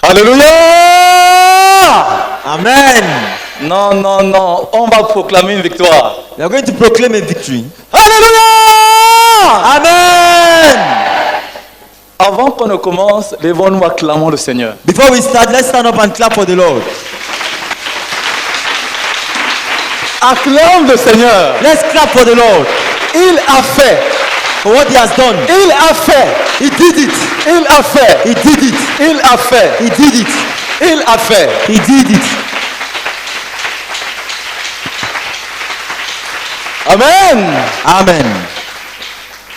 Alléluia! Amen. Non, non, non. On va proclamer une victoire. We are going to proclaim a victory. Alléluia! Amen. Avant qu'on ne commence, lèvons-nous, acclamons le Seigneur. Before we start, let's stand up and clap for the Lord. Acclame le Seigneur. Let's clap for the Lord. Il a fait. For what he has done. Il a fait. He did it. Il a fait. He did it. Il a fait. He did it. Il a fait. He did it. Amen. Amen.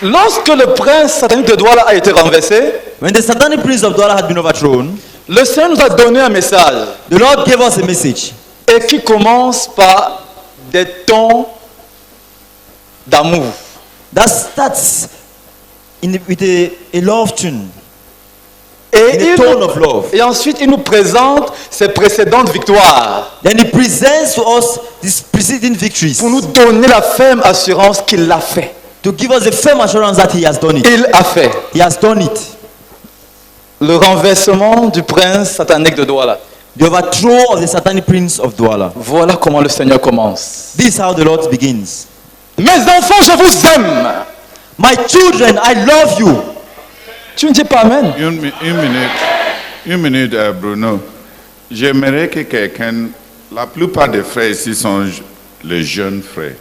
Lorsque le prince satanique de Douala a été renversé, When the satanic prince of Douala had been overthrown, le Seigneur nous a donné un message. the Lord gave us a message. Et qui commence par des tons d'amour. That starts with a love tune. Et, tone of love. Et ensuite, il nous présente ses précédentes victoires Then he presents to us these preceding victories pour nous donner la ferme assurance qu'il l'a fait. to give us a firm assurance that he has done it. Il a fait. He has done it. Le renversement du prince satanique de Douala. The overthrow of the satanic prince of Douala. Voilà comment le Seigneur commence. This is how the Lord begins. Mes enfants, je vous aime. My children, I love you. Tu ne dis pas Amen. Une minute, Bruno. J'aimerais que quelqu'un, la plupart des frères ici sont les jeunes frères.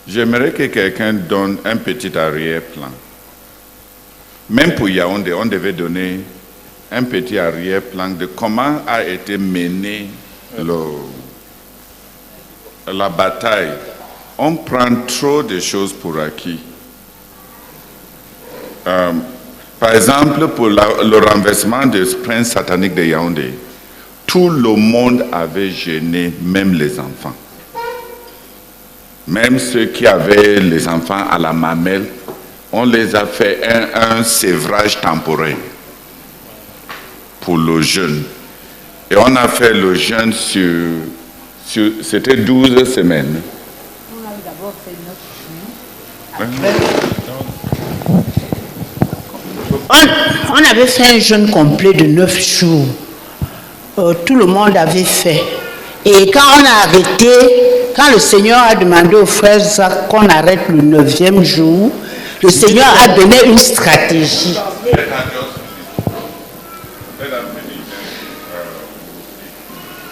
J'aimerais que quelqu'un donne un petit arrière-plan. Même pour Yaoundé, on devait donner un petit arrière-plan de comment a été menée la bataille. On prend trop de choses pour acquis. Par exemple, pour le renversement du prince satanique de Yaoundé, tout le monde avait gêné, même les enfants. Même ceux qui avaient les enfants à la mamelle, on les a fait un sévrage temporaire pour le jeûne. Et on a fait le jeûne c'était 12 semaines. On avait d'abord fait 9 jours. On avait fait un jeûne complet de 9 jours. Tout le monde avait fait. Et quand on a arrêté, quand le Seigneur a demandé aux frères qu'on arrête le 9e jour, le Seigneur a donné une stratégie.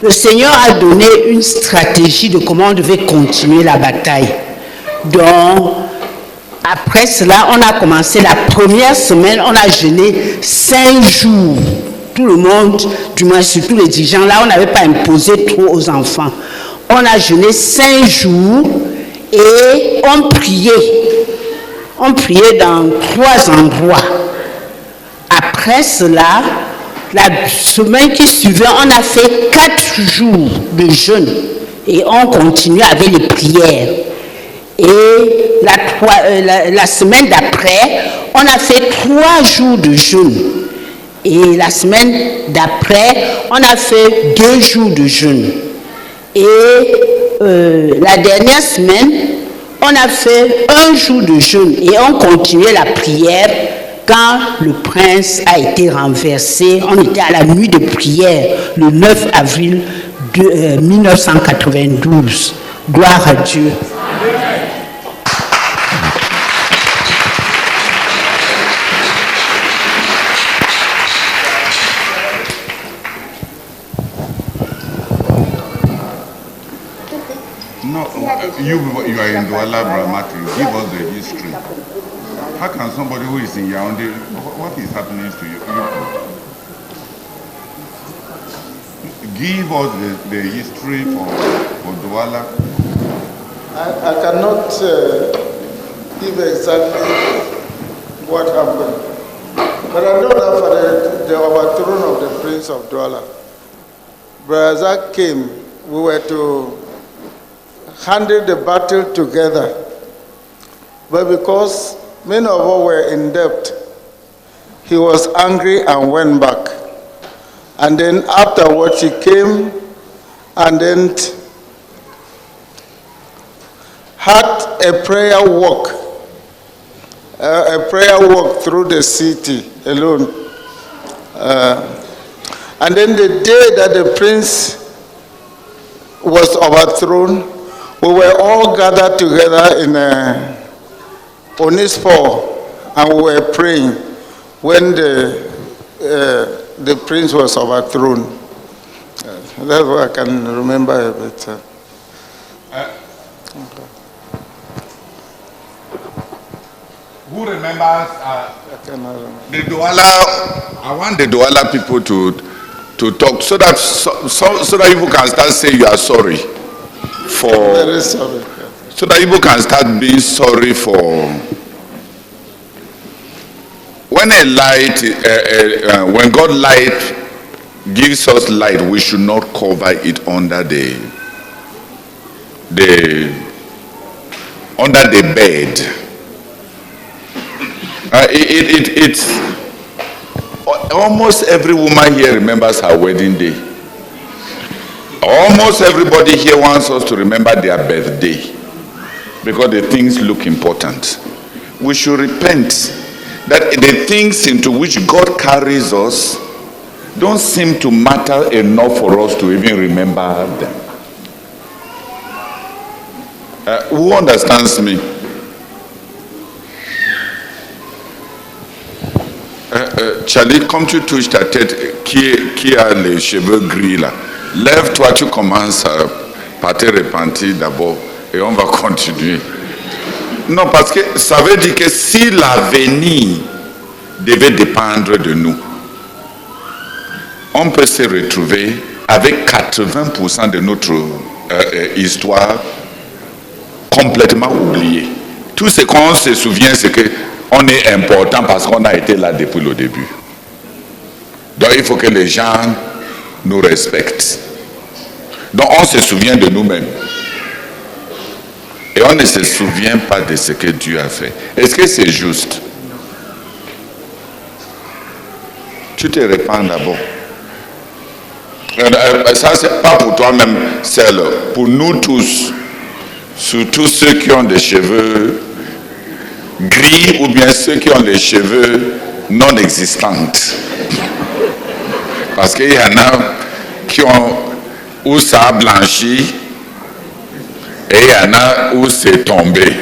Le Seigneur a donné une stratégie de comment on devait continuer la bataille. Donc, après cela, on a commencé la première semaine, on a jeûné 5 jours. Tout le monde, du moins surtout les dirigeants, là, on n'avait pas imposé trop aux enfants. On a jeûné 5 jours et on priait. On priait dans 3 endroits. Après cela, la semaine qui suivait, on a fait 4 jours de jeûne et on continuait avec les prières. Et la semaine d'après, on a fait 3 jours de jeûne. Et la semaine d'après, on a fait 2 jours de jeûne. Et la dernière semaine, on a fait 1 jour de jeûne et on continuait la prière. Quand le prince a été renversé, on était à la nuit de prière, le 9 avril 1992. Gloire à Dieu. No, you are in Douala, Bramati. Give us the history. How can somebody who is in Yaoundé, what is happening to you? Give us the history for Douala. I cannot give exactly what happened. But I know that for the overthrow of the Prince of Douala, Brother Zach came, we were to handle the battle together. But because many of us were in debt, he was angry and went back. And then afterwards he came and then had a prayer walk through the city alone. And then the day that the prince was overthrown, we were all gathered together in Onispo, and we were praying when the prince was overthrown. That's what I can remember a bit. Who remembers I cannot remember. the Douala? I want the Douala people to talk so that so that people can start saying you are sorry for. Very sorry. So that people can start being sorry for. When a light, when God light gives us light, we should not cover it under the bed. It's almost every woman here remembers her wedding day. Almost everybody here wants us to remember their birthday because the things look important. We should repent that the things into which God carries us don't seem to matter enough for us to even remember them. Who understands me? Charlie, comme tu touches ta tête, qui a les cheveux gris là, lève-toi, tu commences par te repentir d'abord et on va continuer. Non, parce que ça veut dire que si l'avenir devait dépendre de nous, on peut se retrouver avec 80% de notre histoire complètement oubliée. Tout ce qu'on se souvient, c'est qu'on est important parce qu'on a été là depuis le début. Donc il faut que les gens nous respectent. Donc on se souvient de nous-mêmes. Et on ne se souvient pas de ce que Dieu a fait. Est-ce que c'est juste? Tu te répands d'abord. Ça, c'est pas pour toi-même seul. Pour nous tous, surtout ceux qui ont des cheveux gris ou bien ceux qui ont les cheveux non existants. Parce qu'il y en a qui ont où ça a blanchi et il y en a où c'est tombé.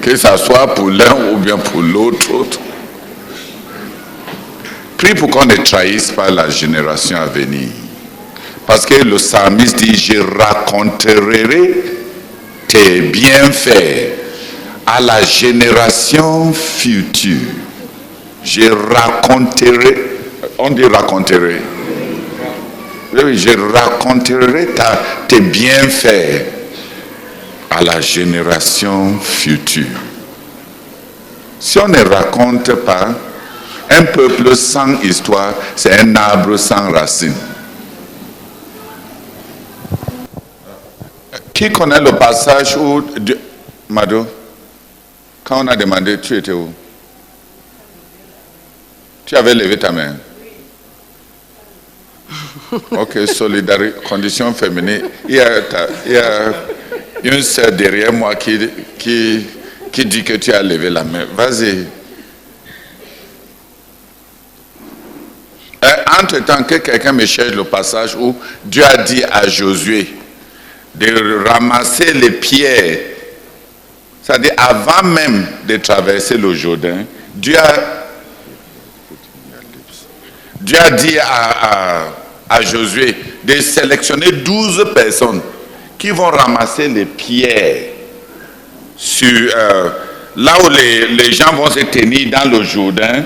Que ça soit pour l'un ou bien pour l'autre. Prie pour qu'on ne trahisse pas la génération à venir. Parce que le psalmiste dit, je raconterai tes bienfaits à la génération future. Je raconterai, on dit raconterai. Oui, je raconterai tes bienfaits à la génération future. Si on ne raconte pas, un peuple sans histoire, c'est un arbre sans racines. Qui connaît le passage où Mado, quand on a demandé, tu étais où? Tu avais levé ta main. Ok, solidarité, condition féminine. Il y a une sœur derrière moi qui dit que tu as levé la main. Vas-y. Entre-temps, que quelqu'un me cherche le passage où Dieu a dit à Josué de ramasser les pierres. C'est-à-dire, avant même de traverser le Jourdain, Dieu a dit à Josué de sélectionner 12 personnes qui vont ramasser les pierres sur, là où les gens vont se tenir dans le Jourdain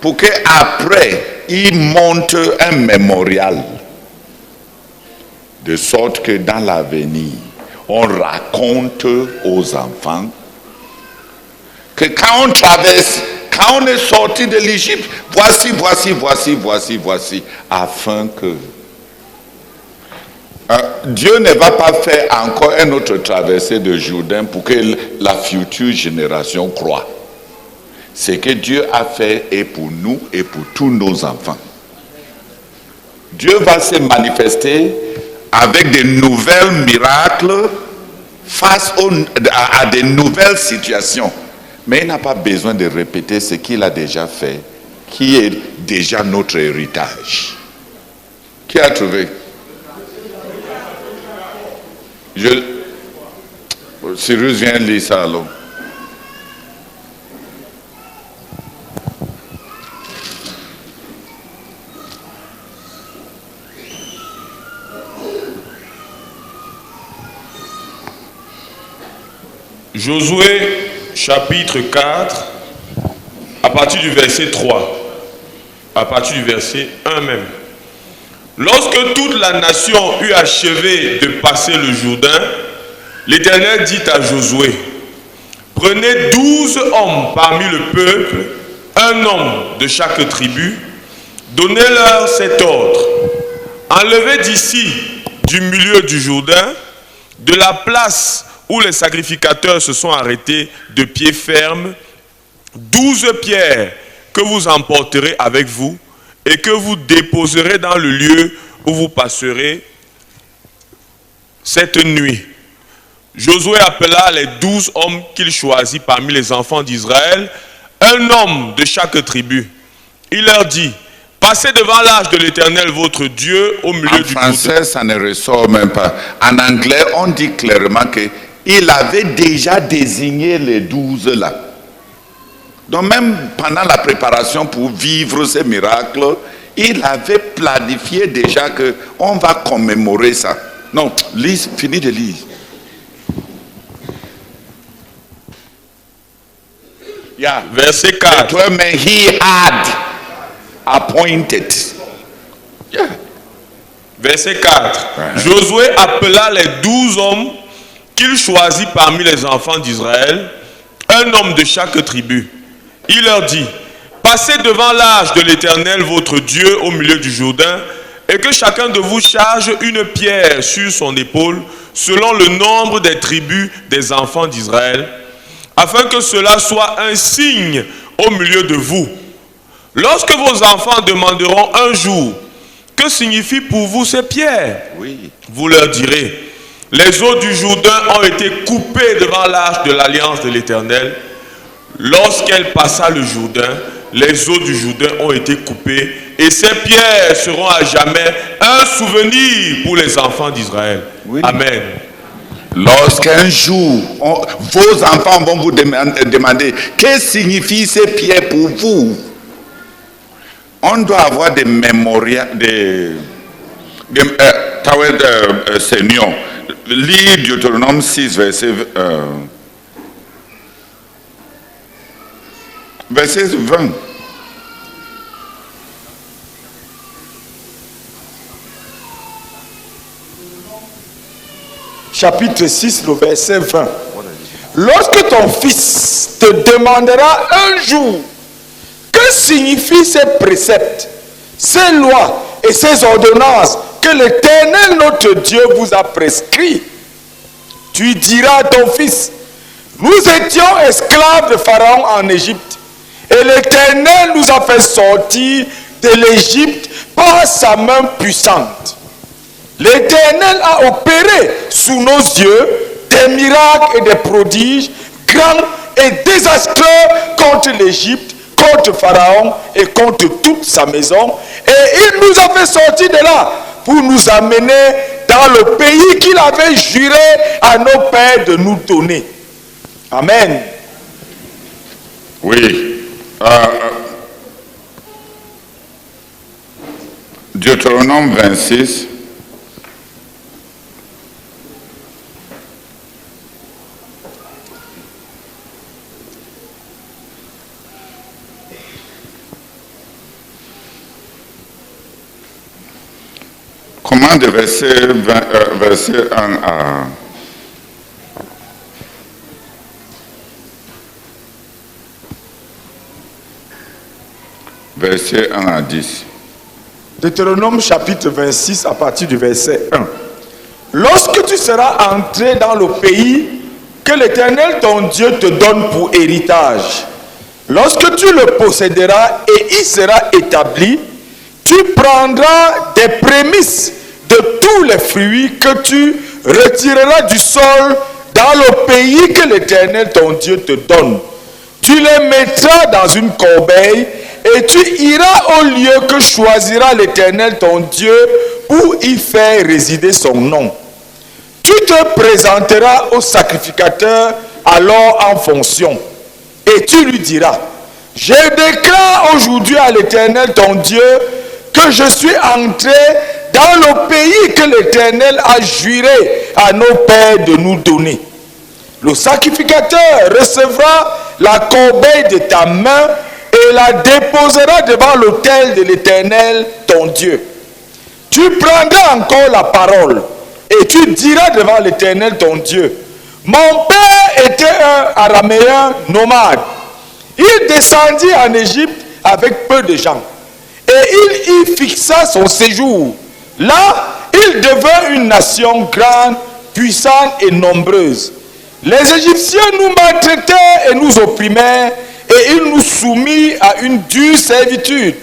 pour qu'après, ils montent un mémorial. De sorte que dans l'avenir, on raconte aux enfants que quand on traverse, quand on est sorti de l'Égypte, voici, afin que Dieu ne va pas faire encore une autre traversée de Jourdain pour que la future génération croie. Ce que Dieu a fait est pour nous et pour tous nos enfants. Dieu va se manifester avec de nouvelles miracles face à de nouvelles situations. Mais il n'a pas besoin de répéter ce qu'il a déjà fait, qui est déjà notre héritage. Qui a trouvé? Cyrus vient lire ça alors. Josué chapitre 4, à partir du verset 3, à partir du verset 1 même. Lorsque toute la nation eut achevé de passer le Jourdain, l'Éternel dit à Josué, prenez 12 hommes parmi le peuple, un homme de chaque tribu, donnez-leur cet ordre. Enlevez d'ici, du milieu du Jourdain, de la place où les sacrificateurs se sont arrêtés de pied ferme, 12 pierres que vous emporterez avec vous et que vous déposerez dans le lieu où vous passerez cette nuit. Josué appela les 12 hommes qu'il choisit parmi les enfants d'Israël, un homme de chaque tribu. Il leur dit, passez devant l'arche de l'Éternel votre Dieu au milieu du Jourdain. En français, ça ne ressort même pas. En anglais, on dit clairement qu'il avait déjà désigné les 12 là. Donc même pendant la préparation pour vivre ces miracles, il avait planifié déjà qu'on va commémorer ça. Non, lise, finis de lire. Yeah. Verset 4. 12 men he had appointed. Yeah. Verset 4. Josué appela les 12 hommes qu'il choisit parmi les enfants d'Israël, un homme de chaque tribu. Il leur dit, passez devant l'arche de l'Éternel votre Dieu au milieu du Jourdain, et que chacun de vous charge une pierre sur son épaule, selon le nombre des tribus des enfants d'Israël, afin que cela soit un signe au milieu de vous. Lorsque vos enfants demanderont un jour, que signifient pour vous ces pierres? Oui. Vous leur direz, les eaux du Jourdain ont été coupées devant l'arche de l'alliance de l'Éternel. Lorsqu'elle passa le Jourdain, les eaux du Jourdain ont été coupées et ces pierres seront à jamais un souvenir pour les enfants d'Israël. Oui. Amen. Lorsqu'un jour, vos enfants vont vous demander, que signifient ces pierres pour vous? On doit avoir des mémoriaux, Seigneur. Lis Deutéronome 6, verset 20. Chapitre 6, le verset 20. Lorsque ton fils te demandera un jour que signifient ces préceptes, ces lois et ces ordonnances que l'Éternel notre Dieu vous a prescrits, tu diras à ton fils, nous étions esclaves de Pharaon en Égypte, et l'Éternel nous a fait sortir de l'Égypte par sa main puissante. L'Éternel a opéré sous nos yeux des miracles et des prodiges grands et désastreux contre l'Égypte, contre Pharaon et contre toute sa maison. Et il nous a fait sortir de là pour nous amener dans le pays qu'il avait juré à nos pères de nous donner. Amen. Oui. Deutéronome 26. Comment de verset 1 à... Verset 1 à 10. Deutéronome chapitre 26 à partir du verset 1. Lorsque tu seras entré dans le pays que l'Éternel ton Dieu te donne pour héritage, lorsque tu le posséderas et il sera établi, tu prendras des prémices de tous les fruits que tu retireras du sol dans le pays que l'Éternel ton Dieu te donne. Tu les mettras dans une corbeille et tu iras au lieu que choisira l'Éternel ton Dieu pour y faire résider son nom. Tu te présenteras au sacrificateur alors en fonction et tu lui diras: je déclare aujourd'hui à l'Éternel ton Dieu que je suis entré dans le pays que l'Éternel a juré à nos pères de nous donner. Le sacrificateur recevra la corbeille de ta main et la déposera devant l'autel de l'Éternel ton Dieu. Tu prendras encore la parole et tu diras devant l'Éternel ton Dieu: mon père était un araméen nomade. Il descendit en Égypte avec peu de gens et il y fixa son séjour. Là, il devint une nation grande, puissante et nombreuse. Les Égyptiens nous maltraitaient et nous opprimèrent et ils nous soumit à une dure servitude.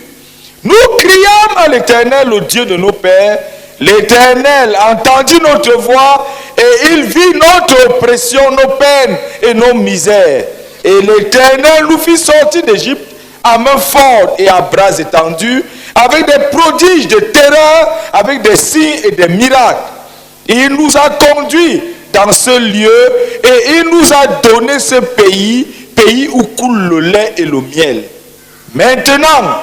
Nous criâmes à l'Éternel, le Dieu de nos pères. L'Éternel entendit notre voix et il vit notre oppression, nos peines et nos misères. Et l'Éternel nous fit sortir d'Égypte à main forte et à bras étendus, avec des prodiges de terreur, avec des signes et des miracles. Il nous a conduits dans ce lieu et il nous a donné ce pays, pays où coule le lait et le miel. Maintenant,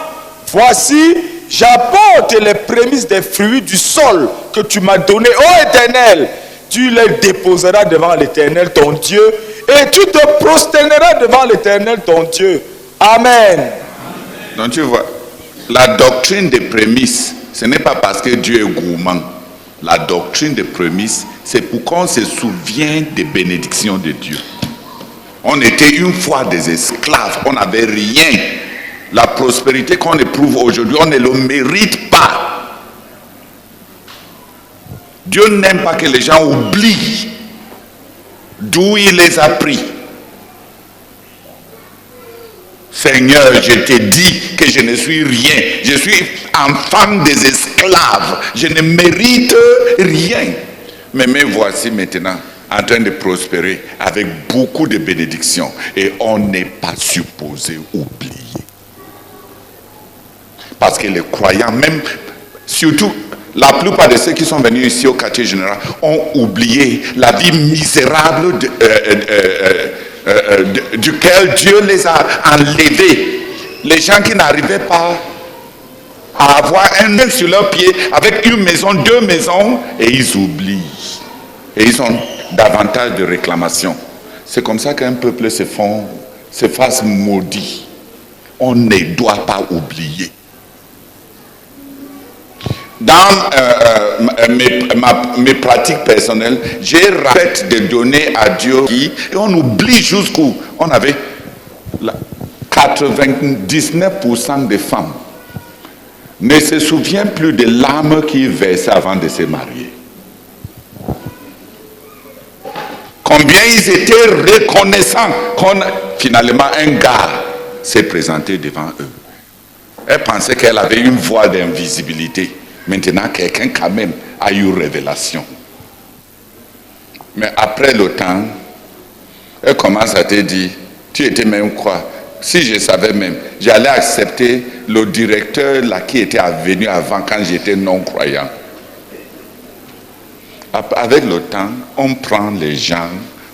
voici, j'apporte les prémices des fruits du sol que tu m'as donné, ô Éternel. Tu les déposeras devant l'Éternel ton Dieu et tu te prosterneras devant l'Éternel ton Dieu. Amen. Donc tu vois, la doctrine des prémices, ce n'est pas parce que Dieu est gourmand. La doctrine des prémices, c'est pour qu'on se souvienne des bénédictions de Dieu. On était une fois des esclaves, on n'avait rien. La prospérité qu'on éprouve aujourd'hui, on ne le mérite pas. Dieu n'aime pas que les gens oublient d'où il les a pris. Seigneur, je t'ai dit que je ne suis rien. Je suis enfant des esclaves. Je ne mérite rien. Mais me voici maintenant en train de prospérer avec beaucoup de bénédictions. Et on n'est pas supposé oublier. Parce que les croyants, même, surtout, la plupart de ceux qui sont venus ici au quartier général ont oublié la vie misérable duquel Dieu les a enlevés. Les gens qui n'arrivaient pas à avoir un œil sur leurs pieds avec une maison, deux maisons, et ils oublient. Et ils ont davantage de réclamations. C'est comme ça qu'un peuple se fasse maudit. On ne doit pas oublier. Dans mes pratiques personnelles, j'ai répété de donner à Dieu et on oublie jusqu'où on avait 99% des femmes ne se souviennent plus des larmes qu'ils versaient avant de se marier. Combien ils étaient reconnaissants quand finalement un gars s'est présenté devant eux. Elle pensait qu'elle avait une voie d'invisibilité. Maintenant, quelqu'un quand même a eu révélation. Mais après le temps, elle commence à te dire, tu étais même quoi? Si je savais même, j'allais accepter le directeur là qui était venu avant quand j'étais non-croyant. Avec le temps, on prend les gens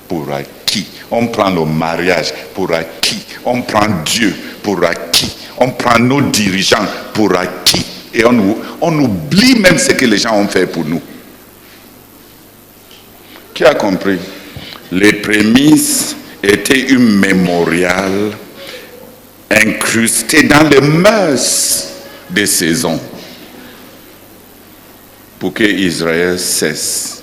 pour acquis. On prend le mariage pour acquis. On prend Dieu pour acquis. On prend nos dirigeants pour acquis. Et on oublie même ce que les gens ont fait pour nous. Qui a compris? Les prémices étaient une mémorial incrustée dans les mœurs des saisons pour que Israël cesse.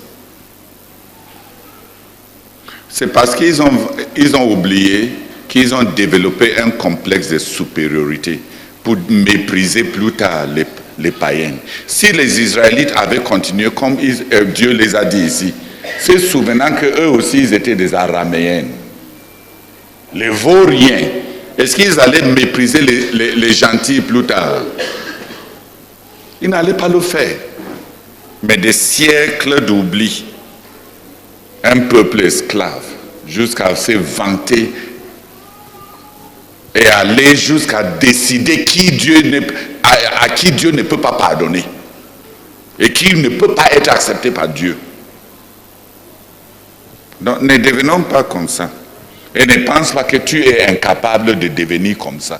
C'est parce qu'ils ont oublié qu'ils ont développé un complexe de supériorité pour mépriser plus tard les païens. Si les Israélites avaient continué comme Dieu les a dit ici, se souvenant qu'eux aussi ils étaient des Araméens, les vauriens, est-ce qu'ils allaient mépriser les gentils plus tard? Ils n'allaient pas le faire. Mais des siècles d'oubli, un peuple esclave, jusqu'à se vanter et aller jusqu'à décider à qui Dieu ne peut pas pardonner et qui ne peut pas être accepté par Dieu. Donc ne devenons pas comme ça. Et ne pense pas que tu es incapable de devenir comme ça.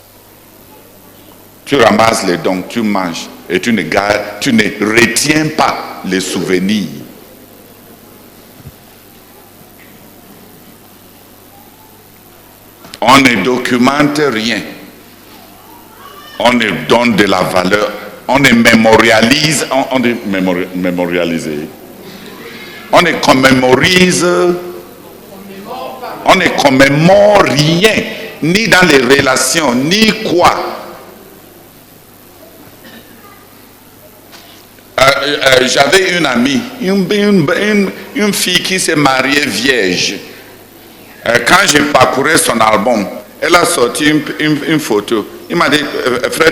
Tu ramasses les dons, tu manges et tu ne retiens pas les souvenirs. On ne documente rien. On ne donne de la valeur. On ne mémorialise. On ne commémorise. On ne commémore rien. Ni dans les relations, ni quoi. J'avais une amie, une fille qui s'est mariée vierge. Quand j'ai parcouru son album, elle a sorti une photo. Il m'a dit, frère,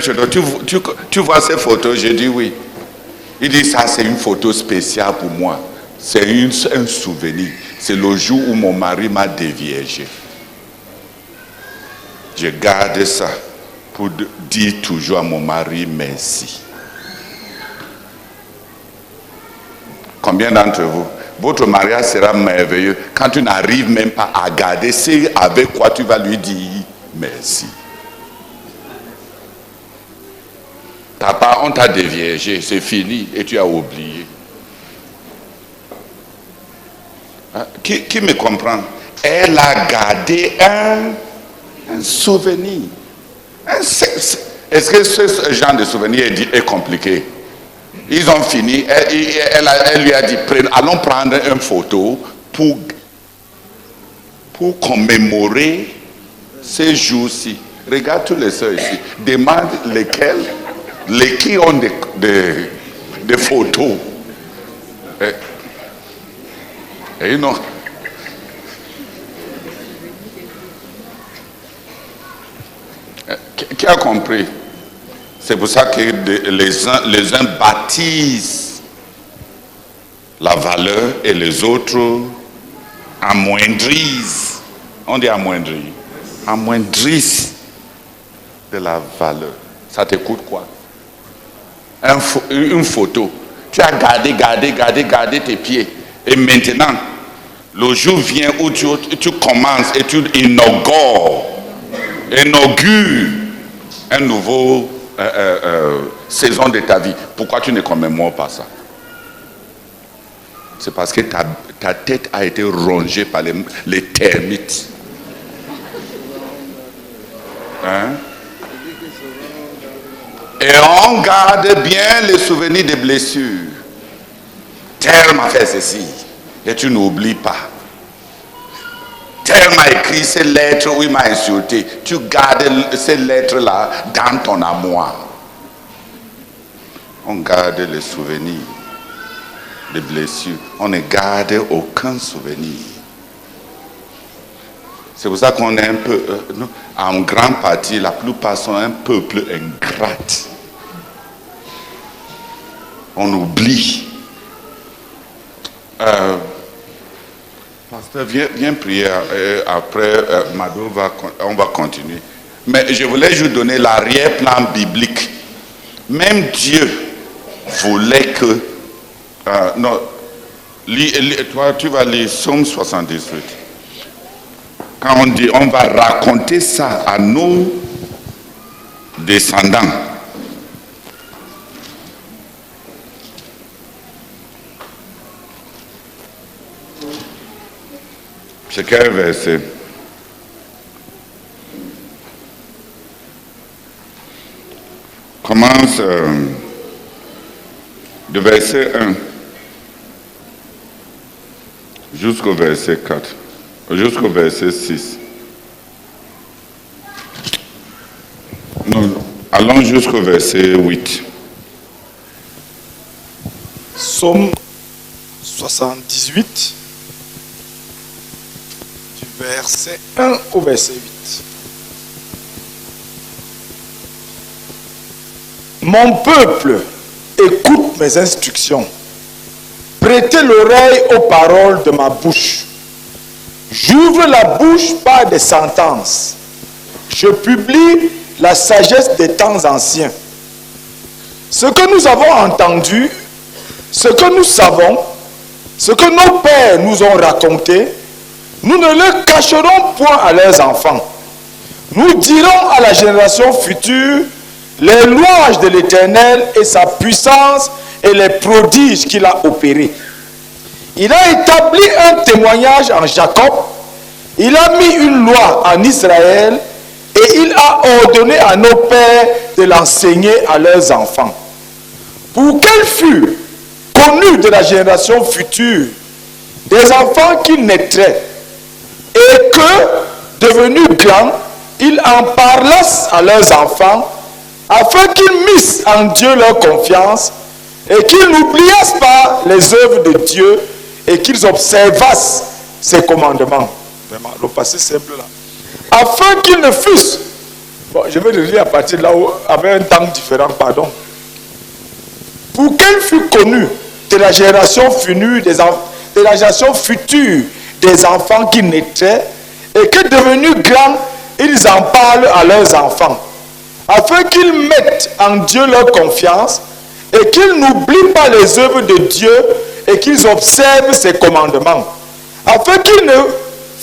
tu vois ces photos? J'ai dit oui. Il dit, ça c'est une photo spéciale pour moi. C'est un souvenir. C'est le jour où mon mari m'a déviergé. Je garde ça pour dire toujours à mon mari merci. Combien d'entre vous, votre mariage sera merveilleux quand tu n'arrives même pas à garder c'est avec quoi tu vas lui dire merci. Papa, on t'a déviergé, c'est fini et tu as oublié. Qui me comprend? Elle a gardé un souvenir. Est-ce que ce genre de souvenir est compliqué? Ils ont fini, elle lui a dit, allons prendre une photo pour commémorer ces jours-ci. Regarde tous les soeurs ici. Demande qui ont des photos. Et non. Qui a compris? C'est pour ça que les uns baptisent la valeur et les autres amoindrissent. On dit amoindrir. Amoindrissent de la valeur. Ça te coûte quoi? Une photo. Tu as gardé tes pieds. Et maintenant, le jour vient où tu commences et tu inaugures un nouveau saison de ta vie. Pourquoi tu ne commémores pas ça? C'est parce que ta tête a été rongée par les termites. Hein? Et on garde bien les souvenirs des blessures. Tel m'a fait ceci. Et tu n'oublies pas. Tel m'a écrit ces lettres où il m'a insulté. Tu gardes ces lettres-là dans ton armoire. On garde les souvenirs des blessures. On ne garde aucun souvenir. C'est pour ça qu'on est un peu, en grande partie, la plupart sont un peuple ingrat. On oublie. Pasteur, viens prier. Après, Mado, on va continuer. Mais je voulais juste donner l'arrière-plan biblique. Même Dieu voulait que... non, toi, tu vas lire Psaume 78. Quand on dit, on va raconter ça à nos descendants. C'est quel verset? Commence de verset 1 jusqu'au verset 4, jusqu'au verset 6. Non, allons jusqu'au verset 8. Psaume 78, du verset 1 au verset 8. Mon peuple, écoute mes instructions. Prêtez l'oreille aux paroles de ma bouche. J'ouvre la bouche par des sentences. je publie la sagesse des temps anciens. Ce que nous avons entendu, ce que nous savons, ce que nos pères nous ont raconté, nous ne le cacherons point à leurs enfants. Nous dirons à la génération future les louanges de l'Éternel et sa puissance et les prodiges qu'il a opérés. Il a établi un témoignage en Jacob, il a mis une loi en Israël et il a ordonné à nos pères de l'enseigner à leurs enfants. Pour qu'elle fût connue de la génération future, des enfants qui naîtraient, et que, devenus grands, ils en parlassent à leurs enfants, afin qu'ils missent en Dieu leur confiance, et qu'ils n'oubliassent pas les œuvres de Dieu, et qu'ils observassent ses commandements. Vraiment, le passé simple là. Afin qu'ils ne fussent, bon, je vais le lire à partir de là où, avec un temps différent, pardon. Pour qu'elle fût connue de la génération future des enfants qui naîtraient, et que devenus grands, ils en parlent à leurs enfants, afin qu'ils mettent en Dieu leur confiance, et qu'ils n'oublient pas les œuvres de Dieu, et qu'ils observent ses commandements, afin qu'ils ne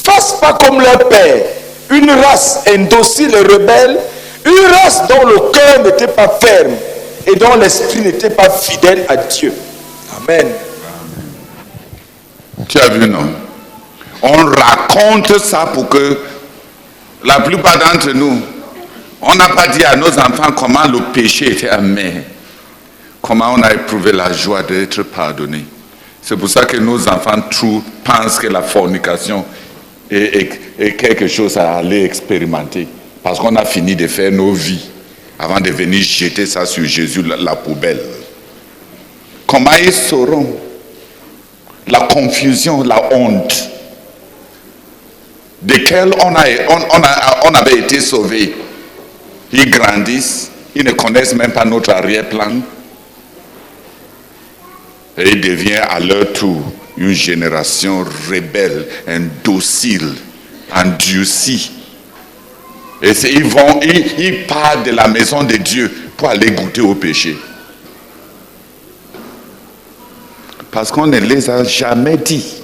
fassent pas comme leur père, une race indocile et rebelle, une race dont le cœur n'était pas ferme, et dont l'esprit n'était pas fidèle à Dieu. Amen. Tu as vu, non? On raconte ça pour que la plupart d'entre nous, on n'a pas dit à nos enfants comment le péché était amer, comment on a éprouvé la joie d'être pardonné. C'est pour ça que nos enfants pensent que la fornication est quelque chose à aller expérimenter. Parce qu'on a fini de faire nos vies avant de venir jeter ça sur Jésus, la poubelle. Comment ils sauront la confusion, la honte desquelles on avait été sauvés? Ils grandissent, ils ne connaissent même pas notre arrière-plan. Et ils deviennent à leur tour une génération rebelle, indocile, endurcie. Et ils partent de la maison de Dieu pour aller goûter au péché. Parce qu'on ne les a jamais dit.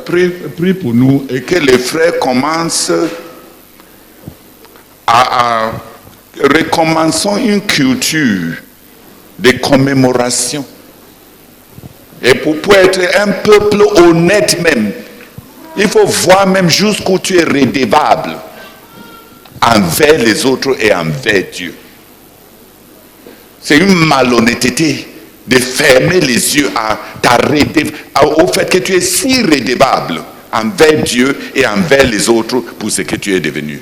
Prie pour nous et que les frères commencent à recommençons une culture de commémoration. Et pour être un peuple honnête même, il faut voir même jusqu'où tu es redevable envers les autres et envers Dieu. C'est une malhonnêteté de fermer les yeux au fait que tu es si redevable envers Dieu et envers les autres pour ce que tu es devenu.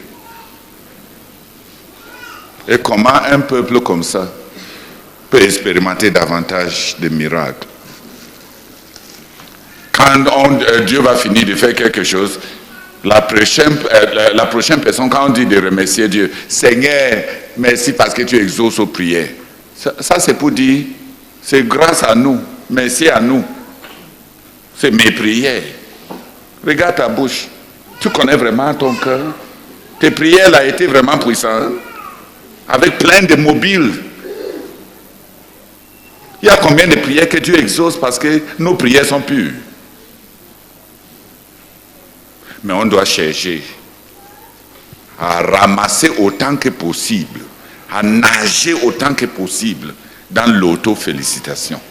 Et comment un peuple comme ça peut expérimenter davantage de miracles? Quand Dieu va finir de faire quelque chose, la prochaine personne, quand on dit de remercier Dieu, Seigneur, merci parce que tu exauces aux prières. Ça c'est pour dire, c'est grâce à nous, merci à nous. C'est mes prières. Regarde ta bouche. Tu connais vraiment ton cœur? Tes prières là été vraiment puissantes, avec plein de mobiles. Il y a combien de prières que Dieu exauce parce que nos prières sont pures? Mais on doit chercher à ramasser autant que possible, à nager autant que possible dans l'auto-félicitation.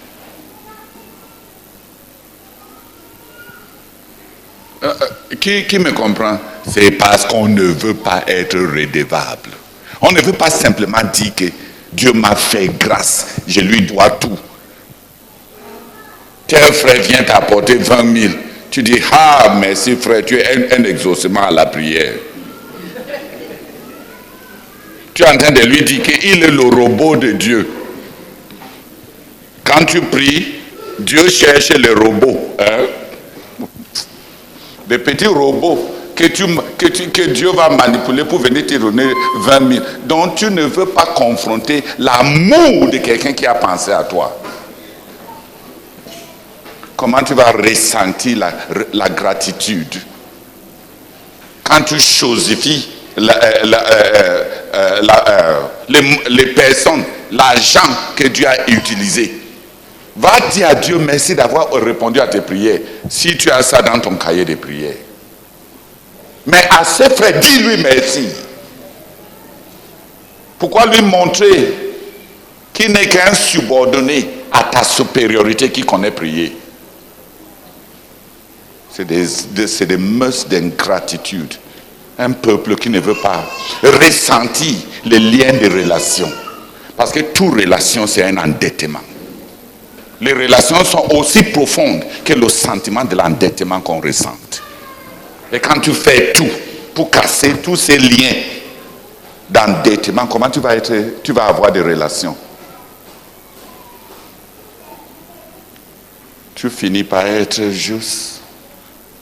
Qui me comprend? C'est parce qu'on ne veut pas être redevable. On ne veut pas simplement dire que Dieu m'a fait grâce, je lui dois tout. Tel frère vient t'apporter 20 000. Tu dis, ah merci frère, tu es un exaucement à la prière. Tu es en train de lui dire qu'il est le robot de Dieu. Quand tu pries, Dieu cherche les robots. Hein? Des petits robots que Dieu va manipuler pour venir te donner 20 000. Donc tu ne veux pas confronter l'amour de quelqu'un qui a pensé à toi. comment tu vas ressentir la gratitude quand tu chosifies les personnes, l'argent que Dieu a utilisé. Va dire à Dieu merci d'avoir répondu à tes prières si tu as ça dans ton cahier de prières. Mais à ce frère, dis-lui merci. Pourquoi lui montrer qu'il n'est qu'un subordonné à ta supériorité qui connaît prier? C'est des mœurs d'ingratitude. Un peuple qui ne veut pas ressentir les liens de relation. Parce que toute relation, c'est un endettement. Les relations sont aussi profondes que le sentiment de l'endettement qu'on ressent. Et quand tu fais tout pour casser tous ces liens d'endettement, comment tu vas avoir des relations? Tu finis par être juste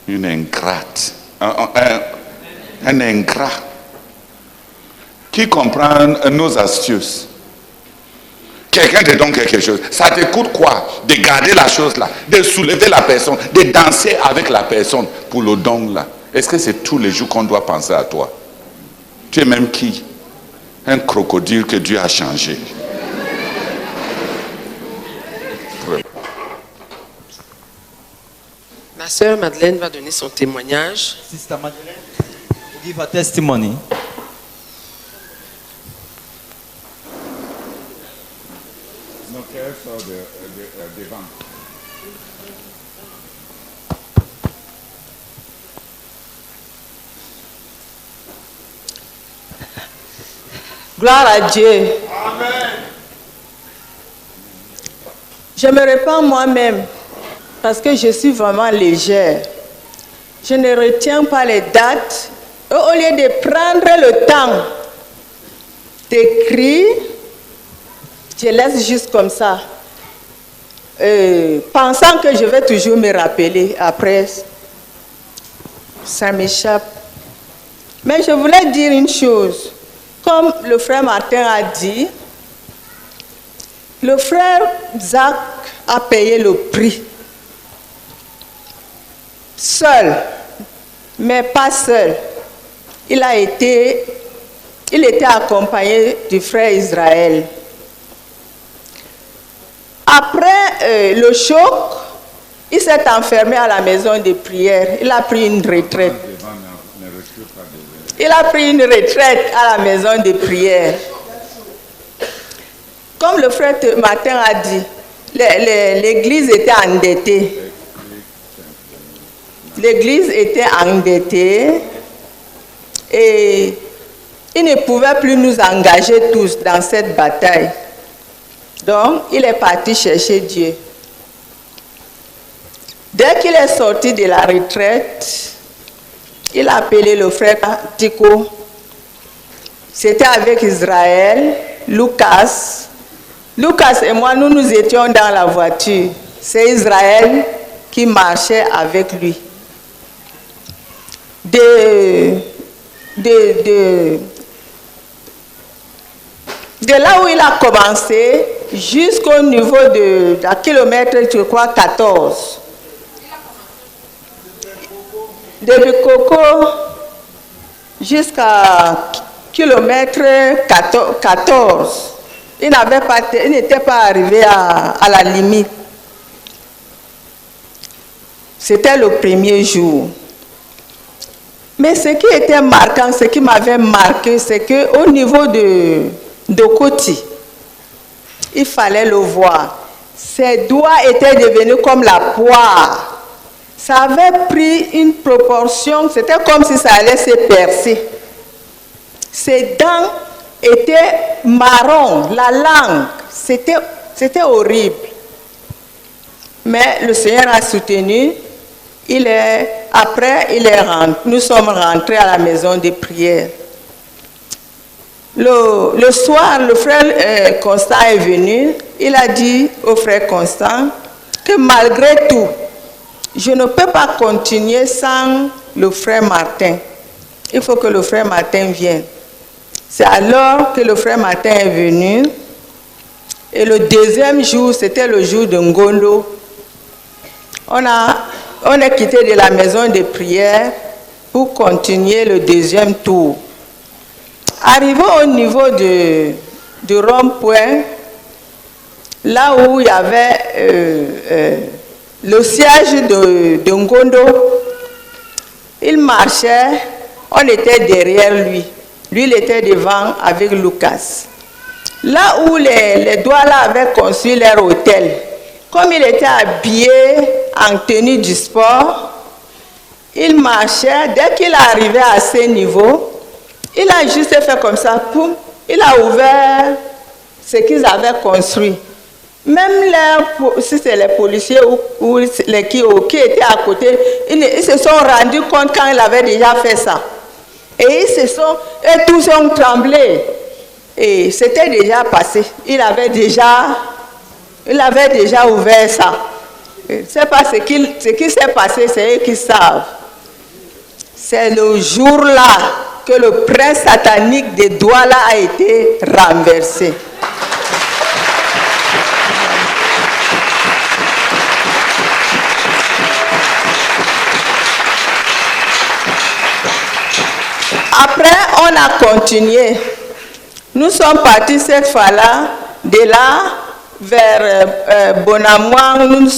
une ingrate. Un ingrat qui comprend nos astuces. Quelqu'un te donne quelque chose. Ça te coûte quoi de garder la chose là, de soulever la personne, de danser avec la personne pour le don là? Est-ce que c'est tous les jours qu'on doit penser à toi? Tu es même qui? Un crocodile que Dieu a changé. Ma sœur Madeleine va donner son témoignage. Sister Madeleine, give a testimony. Gloire à Dieu. Amen. Je me répands moi-même parce que je suis vraiment légère. Je ne retiens pas les dates. Au lieu de prendre le temps d'écrire, je laisse juste comme ça. Pensant que je vais toujours me rappeler après, ça m'échappe. Mais je voulais dire une chose. Comme le frère Martin a dit, le frère Zach a payé le prix. Seul, mais pas seul. Il était accompagné du frère Israël. Après le choc, il s'est enfermé à la maison de prière. Il a pris une retraite. Il a pris une retraite à la maison de prière. Comme le frère Martin a dit, l'église était endettée. L'église était endettée et il ne pouvait plus nous engager tous dans cette bataille. Donc, il est parti chercher Dieu. Dès qu'il est sorti de la retraite, il a appelé le frère Tico. C'était avec Israël, Lucas. Lucas et moi, nous étions dans la voiture. C'est Israël qui marchait avec lui. De là où il a commencé jusqu'au niveau de la kilomètre, je crois, 14. Depuis Coco jusqu'à kilomètre 14. Il n'était pas arrivé à la limite. C'était le premier jour. Mais ce qui était marquant, ce qui m'avait marqué, c'est qu'au niveau de Koti, il fallait le voir. Ses doigts étaient devenus comme la poire. Ça avait pris une proportion, c'était comme si ça allait se percer. Ses dents étaient marron, la langue, c'était horrible. Mais le Seigneur a soutenu. Après, nous sommes rentrés à la maison de prière. Le soir, le frère Constant est venu. Il a dit au frère Constant que malgré tout, je ne peux pas continuer sans le frère Martin. Il faut que le frère Martin vienne. C'est alors que le frère Martin est venu. Et le deuxième jour, c'était le jour de Ngondo. on est quitté de la maison de prière pour continuer le deuxième tour. Arrivé au niveau du rond-point, là où il y avait le siège de Ngondo, il marchait, on était derrière lui. Lui, il était devant avec Lucas. Là où les Douala avaient construit leur hôtel, comme il était habillé en tenue du sport, il marchait. Dès qu'il arrivait à ce niveau, il a juste fait comme ça, poum, il a ouvert ce qu'ils avaient construit. Même si c'est les policiers ou les qui étaient à côté, ils se sont rendus compte quand il avait déjà fait ça. Et tous ont tremblé. Et c'était déjà passé. Il avait déjà ouvert ça. C'est pas ce qui s'est passé, c'est eux qui savent. C'est le jour-là que le prince satanique de Douala a été renversé. Après, on a continué. Nous sommes partis cette fois-là, de là vers Bonamouang. Nous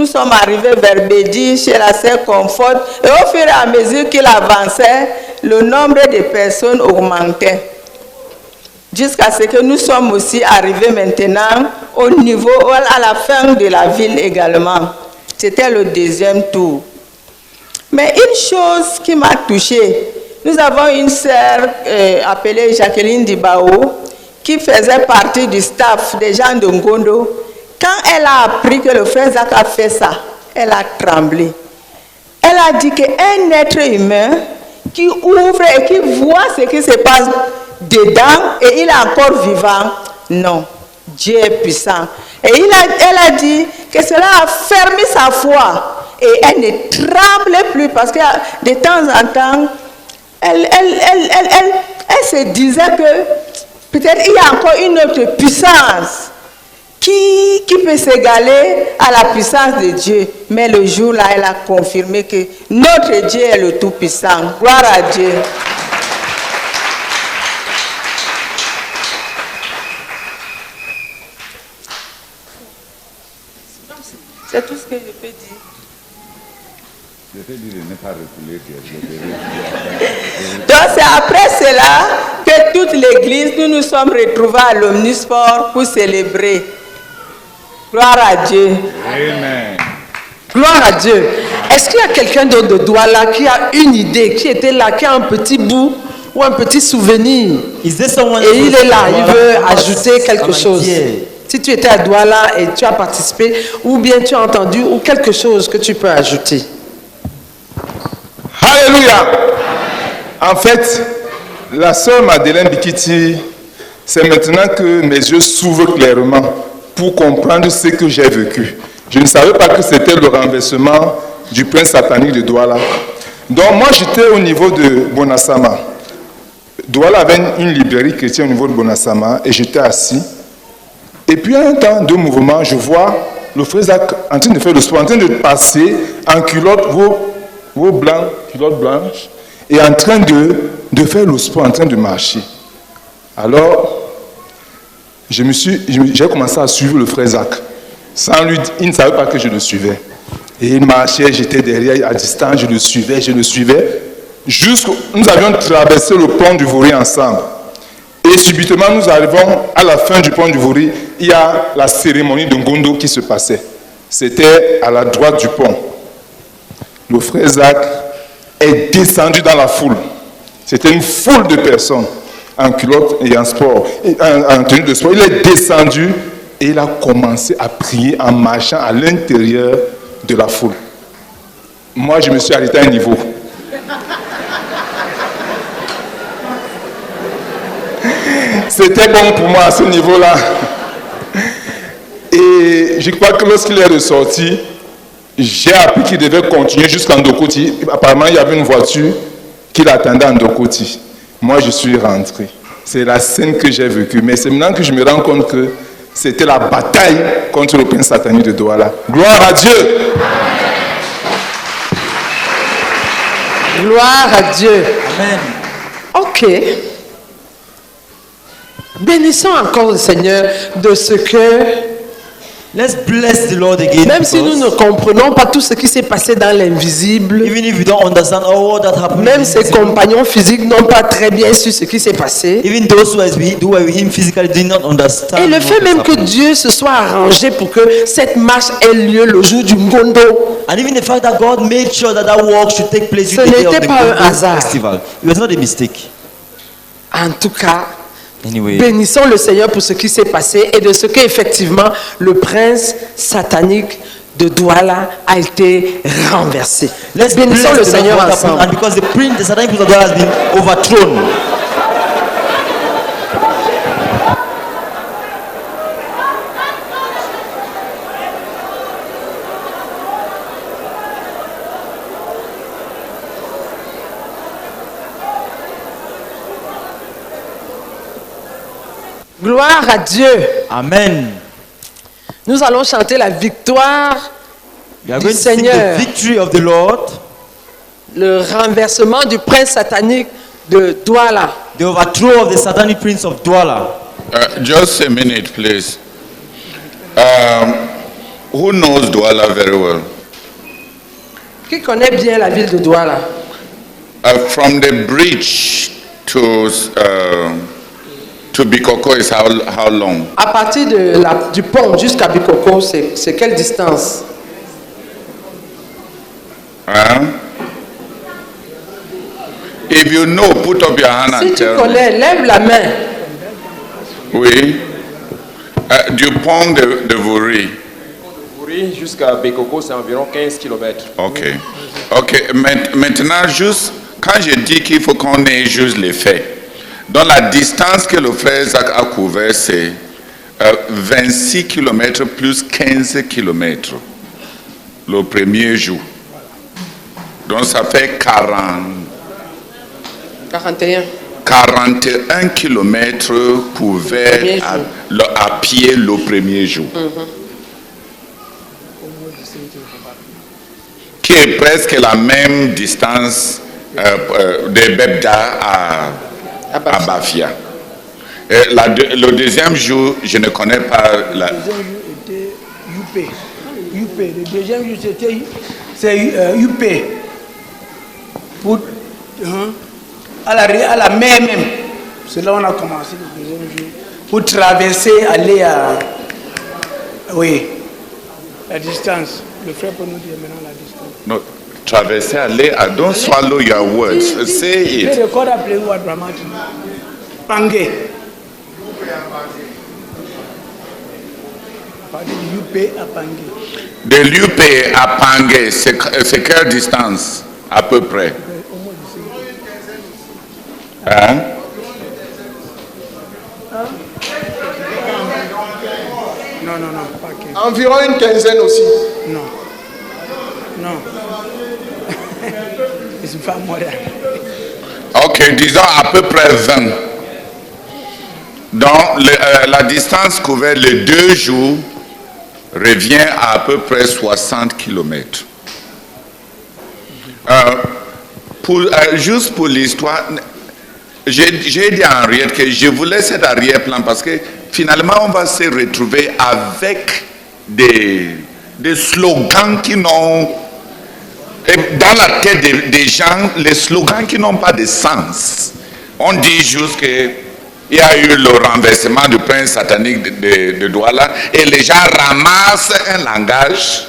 sommes arrivés vers Bédi, chez la sœur Comfort. Et au fur et à mesure qu'il avançait, le nombre de personnes augmentait. Jusqu'à ce que nous sommes aussi arrivés maintenant au niveau, à la fin de la ville également. C'était le deuxième tour. Mais une chose qui m'a touchée, nous avons une sœur appelée Jacqueline Dibao qui faisait partie du staff des gens de Ngondo. Quand elle a appris que le frère Zach a fait ça, elle a tremblé. Elle a dit qu'un être humain qui ouvre et qui voit ce qui se passe dedans et il est encore vivant, non, Dieu est puissant. Et elle a dit que cela a fermé sa foi. Et elle ne tremblait plus parce que de temps en temps, elle se disait que peut-être il y a encore une autre puissance qui peut s'égaler à la puissance de Dieu. Mais le jour-là, elle a confirmé que notre Dieu est le Tout-Puissant. Gloire à Dieu. C'est tout ce que je peux dire. Je te dis de ne pas reculer. Donc c'est après cela que toute l'église, nous nous sommes retrouvés à l'Omnisport pour célébrer. Gloire à Dieu. Amen. Gloire à Dieu. Est-ce qu'il y a quelqu'un d'autre de Douala qui a une idée, qui était là, qui a un petit bout ou un petit souvenir? Et il est là, il veut ajouter quelque chose. Si tu étais à Douala et tu as participé, ou bien tu as entendu, ou quelque chose que tu peux ajouter. Alléluia. En fait, la sœur Madeleine Bikiti, c'est maintenant que mes yeux s'ouvrent clairement pour comprendre ce que j'ai vécu. Je ne savais pas que c'était le renversement du prince satanique de Douala. Donc moi, j'étais au niveau de Bonasama. Douala avait une librairie chrétienne au niveau de Bonasama et j'étais assis. Et puis à un temps de mouvement, je vois le frère Zach en train de faire le sport, en train de passer en culotte blanc, culotte blanche, et en train de faire le sport, en train de marcher. Alors, j'ai commencé à suivre le frère Zach. Sans lui, il ne savait pas que je le suivais. Et il marchait, j'étais derrière, à distance, je le suivais. Nous avions traversé le pont du Vori ensemble. Et subitement, nous arrivons à la fin du pont du Vori. Il y a la cérémonie de Ngondo qui se passait. C'était à la droite du pont. Le frère Zach est descendu dans la foule. C'était une foule de personnes en culotte et en sport, en tenue de sport. Il est descendu et il a commencé à prier en marchant à l'intérieur de la foule. Moi, je me suis arrêté à un niveau. C'était bon pour moi à ce niveau-là. Et je crois que lorsqu'il est ressorti, j'ai appris qu'il devait continuer jusqu'à Ndokoti. Apparemment, il y avait une voiture qui l'attendait à Ndokoti. Moi, je suis rentré. C'est la scène que j'ai vécue. Mais c'est maintenant que je me rends compte que C'était la bataille contre le prince satanique de Douala. Gloire à Dieu. Gloire à Dieu. Amen. Ok. Bénissons encore le Seigneur de ce que, Let's bless the Lord again. même si nous ne because comprenons pas tout ce qui s'est passé dans l'invisible, even if you don't understand all that happened, même ses compagnons physiques n'ont pas très bien su ce qui s'est passé. even those who were with him physically did not understand. Et le what fait was même que happening. Dieu se soit arrangé pour que cette marche ait lieu le jour du Ngondo, And even the fact that God made sure that that walk should take place Ce during the day of n'était the pas un Gospel hasard. festival. It was not a mistake. en tout cas, Anyway, bénissons le Seigneur pour ce qui s'est passé et de ce qu'effectivement le prince satanique de Douala a été renversé. let's Bénissons bless le the Seigneur Lord for what happened, ensemble. and because the Satanic prince of God has been overthrown. Gloire à Dieu. Amen. Nous allons chanter la victoire We are du going to sing Seigneur, the victory of the Lord, le renversement du prince satanique de Douala. the overthrow of the Satanic prince of Douala. Just a minute, please. Who knows Douala very well? Qui connaît bien la ville de Douala? From the bridge to Bikoko is how long? À partir du pont jusqu'à Bikoko, c'est quelle distance? Huh? If you know, put up your hand Si and tu tell me. connais, lève la main. Oui. Du pont de Voury. Voury jusqu'à Bekoko, c'est environ 15 km. Ok. Ok. Maintenant, juste, quand je dis qu'il faut qu'on ait juste les faits, donc la distance que le frère Zach a couvert, c'est 26 km plus 15 km le premier jour. Donc ça fait 41 km couverts à pied le premier jour. Qui est presque la même distance de Bebda à Bafia. Le deuxième jour, je ne connais pas la... Le deuxième jour était UP. Le deuxième jour, c'est UP. Pour, à la mer même. C'est là où on a commencé le deuxième jour. Pour traverser, aller à... Oui, la distance. Le frère peut nous dire maintenant la distance. No, traverser, aller, don't swallow your words. Say it. Le record appelé où à Dramatique? Pangé. À partir du UP à Pangé. De l'UP à Pangé, c'est quelle distance à peu près? Hein? Non, pas 15. Environ une quinzaine aussi. Non. C'est pas moi. Ok, disons à peu près 20. Donc, la distance couverte les 2 jours revient à peu près 60 km. Juste pour l'histoire, j'ai dit à Henriette que je voulais cet arrière-plan parce que finalement, on va se retrouver avec des slogans qui n'ont... Dans la tête des gens, les slogans qui n'ont pas de sens. On dit juste qu'il y a eu le renversement du prince satanique de Douala et les gens ramassent un langage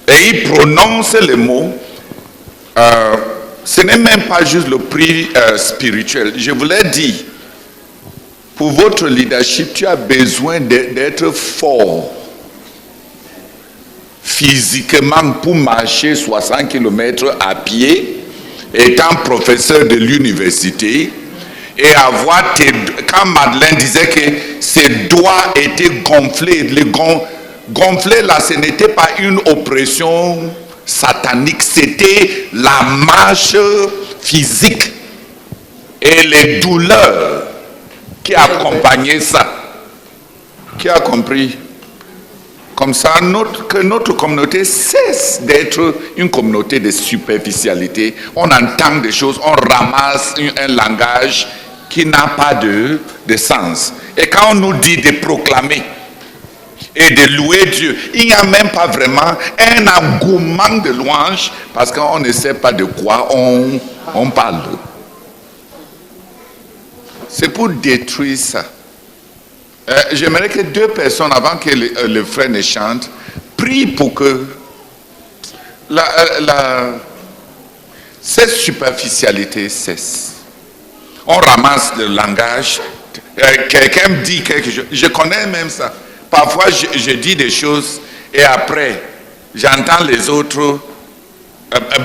et ils prononcent les mots. Ce n'est même pas juste le prix spirituel. Je vous l'ai dit, pour votre leadership, tu as besoin d'être fort physiquement pour marcher 60 km à pied, étant professeur de l'université, et avoir quand Madeleine disait que ses doigts étaient gonflés, gonflés là, ce n'était pas une oppression satanique, c'était la marche physique et les douleurs qui accompagnaient ça. qui a compris. Comme ça, que notre communauté cesse d'être une communauté de superficialité. On entend des choses, on ramasse un langage qui n'a pas de sens. Et quand on nous dit de proclamer et de louer Dieu, il n'y a même pas vraiment un engouement de louange parce qu'on ne sait pas de quoi on parle. C'est pour détruire ça. J'aimerais que 2 personnes, avant que le frère ne chante, prient pour que cette superficialité cesse. On ramasse le langage, quelqu'un me dit quelque chose, je connais même ça. Parfois je dis des choses et après j'entends les autres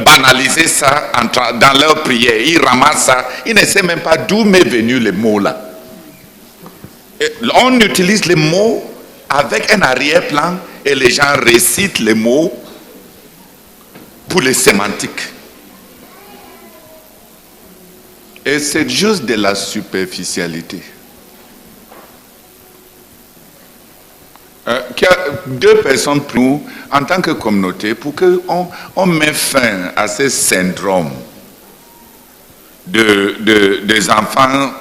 banaliser ça dans leur prière. Ils ramassent ça, ils ne savent même pas d'où m'est venu le mot là. On utilise les mots avec un arrière-plan et les gens récitent les mots pour les sémantiques. Et c'est juste de la superficialité. Qu'il y a 2 personnes pour nous, en tant que communauté, pour qu'on mette fin à ce syndrome des enfants.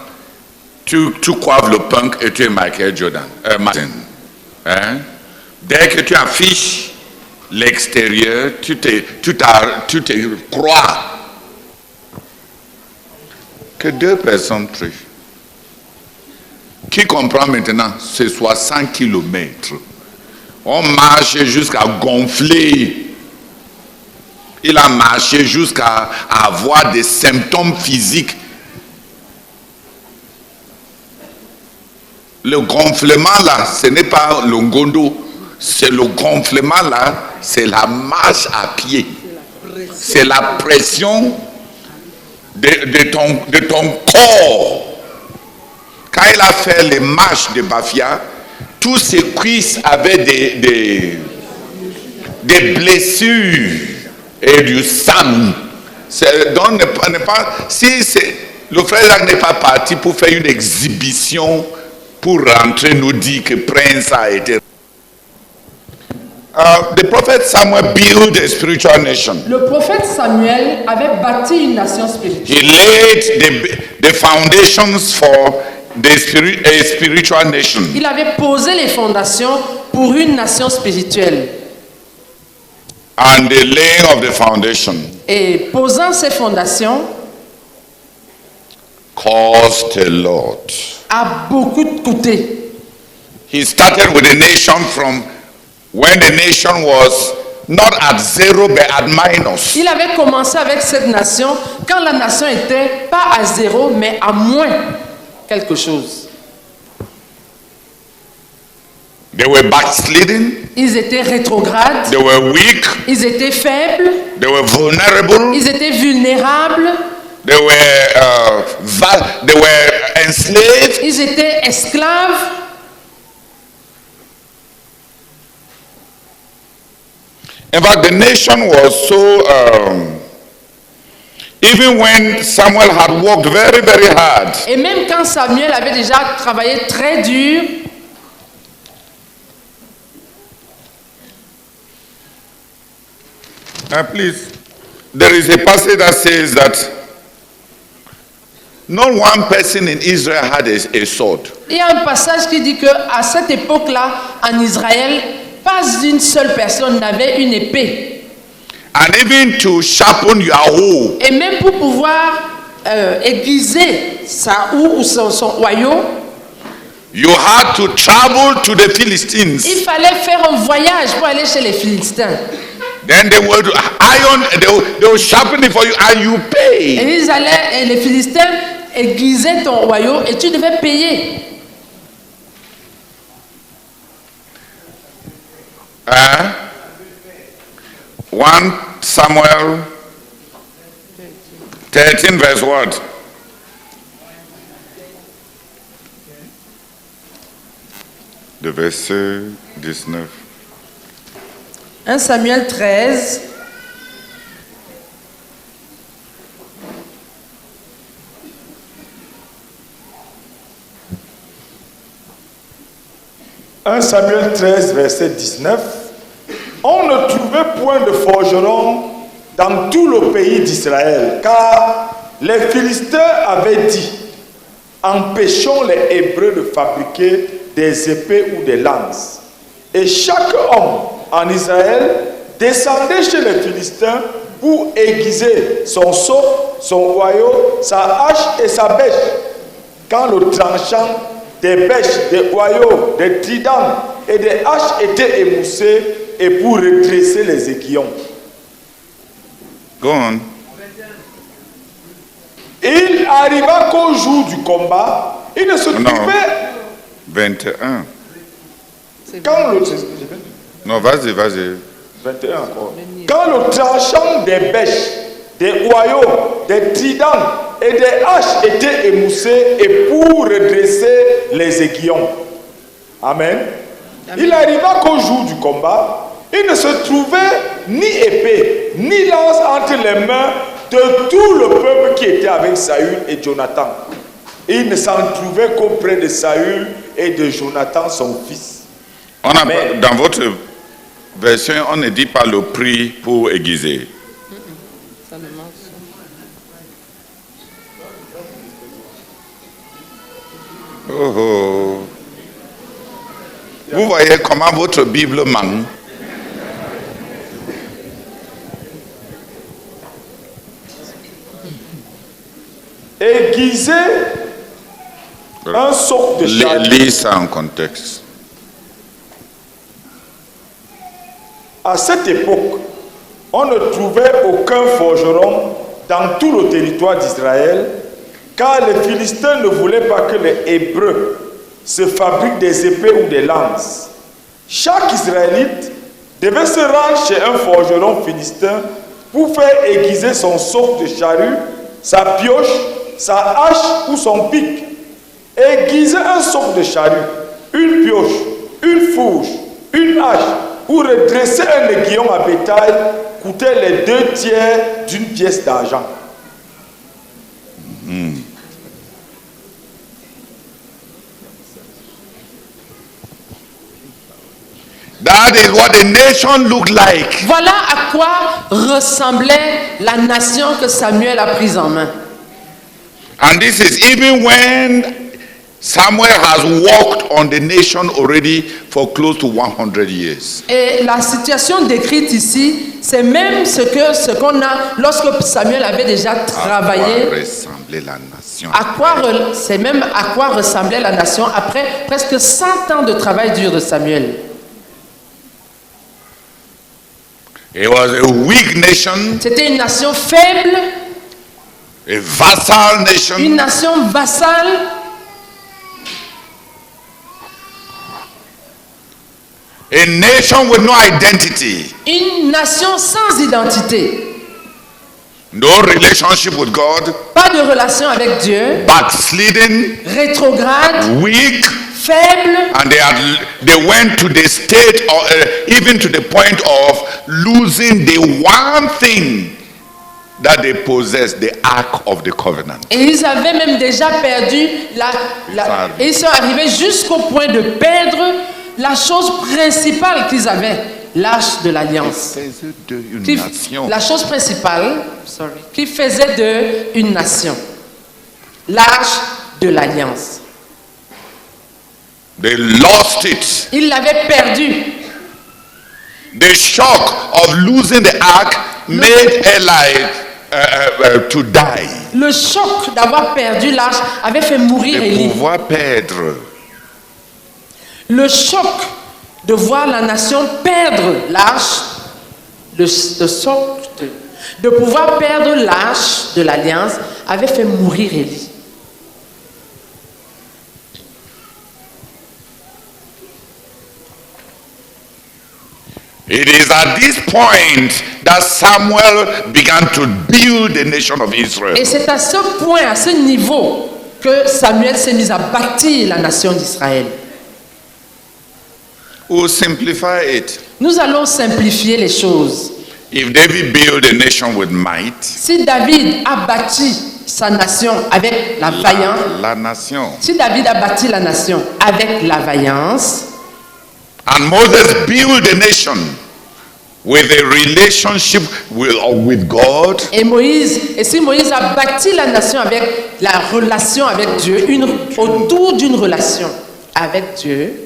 Tu coiffes le punk et tu es Michael Jordan. Hein? Dès que tu affiches l'extérieur, tu te crois. Que 2 personnes prient. Qui comprend maintenant? C'est 60 km. On marche jusqu'à gonfler. Il a marché jusqu'à avoir des symptômes physiques. Le gonflement là, ce n'est pas le ngondo, c'est le gonflement là, c'est la marche à pied. C'est la pression de ton corps. Quand il a fait les marches de Bafia, tous ses cuisses avaient des blessures et du sang. Donc, le frère Jacques n'est pas parti pour faire une exhibition pour rentrer nous dire que Prince a été. The prophet Samuel built a spiritual nation. Le prophète Samuel avait bâti une nation spirituelle. He laid the foundations for a spiritual nation. Il avait posé les fondations pour une nation spirituelle. And the laying of the foundation Et posant ces fondations cost a lot. A beaucoup coûté. He started with a nation from when the nation was not at 0 but at minus. Il avait commencé avec cette nation quand la nation était pas à 0 mais à moins quelque chose. They were backsliding. Ils étaient rétrogrades. They were weak. Ils étaient faibles. They were vulnerable. Ils étaient vulnérables. They were enslaved. Ils étaient esclaves. In fact, the nation was so, even when Samuel had worked very, very hard. Et même quand Samuel avait déjà travaillé très dur. Please, there is a passage that says that not one person in Israel had a sword. Il y a un passage qui dit que à cette époque-là, en Israël, pas une seule personne n'avait une épée. And even to sharpen your hoe. Et même pour pouvoir aiguiser sa houe ou son royaume, you had to travel to the Philistines. Il fallait faire un voyage pour aller chez les Philistins. Then they would iron, they would sharpen it for you and you pay. Et ils allaient, et les Philistins aiguisaient ton royaume et tu devais payer. 1 Samuel 13 verse what? Le verset 19. 1 Samuel 13. 1 Samuel 13, verset 19, on ne trouvait point de forgeron dans tout le pays d'Israël, car les Philistins avaient dit, empêchons les Hébreux de fabriquer des épées ou des lances. Et chaque homme en Israël descendait chez les Philistins pour aiguiser son seau, son hoyau, sa hache et sa bêche. Quand le tranchant des bêches, des hoyaux, des tridents et des haches était émoussé et pour redresser les aiguillons. Go on. Il arriva qu'au jour du combat, il ne se Non. trouvait 21. quand le, Non, vas-y, vas-y. 21 encore. Quand le tranchant des bêches, des hoyaux, des tridents et des haches était émoussé et pour redresser les aiguillons. Amen. Il arriva qu'au jour du combat, il ne se trouvait ni épée, ni lance entre les mains de tout le peuple qui était avec Saül et Jonathan. Il ne s'en trouvait qu'auprès de Saül et de Jonathan, son fils. Dans votre version, on ne dit pas le prix pour aiguiser. Oh, oh. Vous voyez comment votre Bible manque. Aiguiser un soc de charbon. Lis ça en contexte. À cette époque, on ne trouvait aucun forgeron dans tout le territoire d'Israël, car les Philistins ne voulaient pas que les Hébreux se fabriquent des épées ou des lances. Chaque Israélite devait se rendre chez un forgeron philistin pour faire aiguiser son soc de charrue, sa pioche, sa hache ou son pic. Aiguiser un soc de charrue, une pioche, une fourche, une hache ou redresser un aiguillon à bétail coûtait les 2/3 d'une pièce d'argent. That is what the nation looked like. Voilà à quoi ressemblait la nation que Samuel a prise en main. And this is even when Samuel has walked on the nation already for close to 100 years. Et la situation décrite ici, c'est même ce qu'on a lorsque Samuel avait déjà travaillé. À quoi ressemblait la nation? C'est même à quoi ressemblait la nation après presque 100 ans de travail dur de Samuel. It was a weak nation. C'était une nation faible. A vassal nation. Une nation vassale. A nation with no identity. Une nation sans identité. No relationship with God. Pas de relation avec Dieu. Backsliding. Rétrograde. Weak. Faible. And they went to the state, even to the point of losing the one thing that they possessed, the Ark of the Covenant. Et ils avaient même déjà perdu et ils sont arrivés jusqu'au point de perdre la chose principale qu'ils avaient, l'arche de l'alliance. La chose principale, qui faisait d'eux une nation. L'arche de l'alliance. They lost it. Ils l'avaient perdu. The shock of losing the ark made Eli to die. Le choc d'avoir perdu l'arche avait fait mourir Élie. De pouvoir perdre. Le choc de voir la nation perdre l'arche, de pouvoir perdre l'arche de l'alliance avait fait mourir Élie. It is at this point that Samuel began to build the nation of Israel. Et c'est à ce point, à ce niveau, que Samuel s'est mis à bâtir la nation d'Israël. We'll simplify it. Nous allons simplifier les choses. If David built a nation with might, si David a bâti sa nation avec la vaillance, la nation, si David a bâti la nation avec la vaillance, And Moses built a nation with a relationship with God. Et si Moïse a bâti la nation avec la relation avec Dieu, autour d'une relation avec Dieu.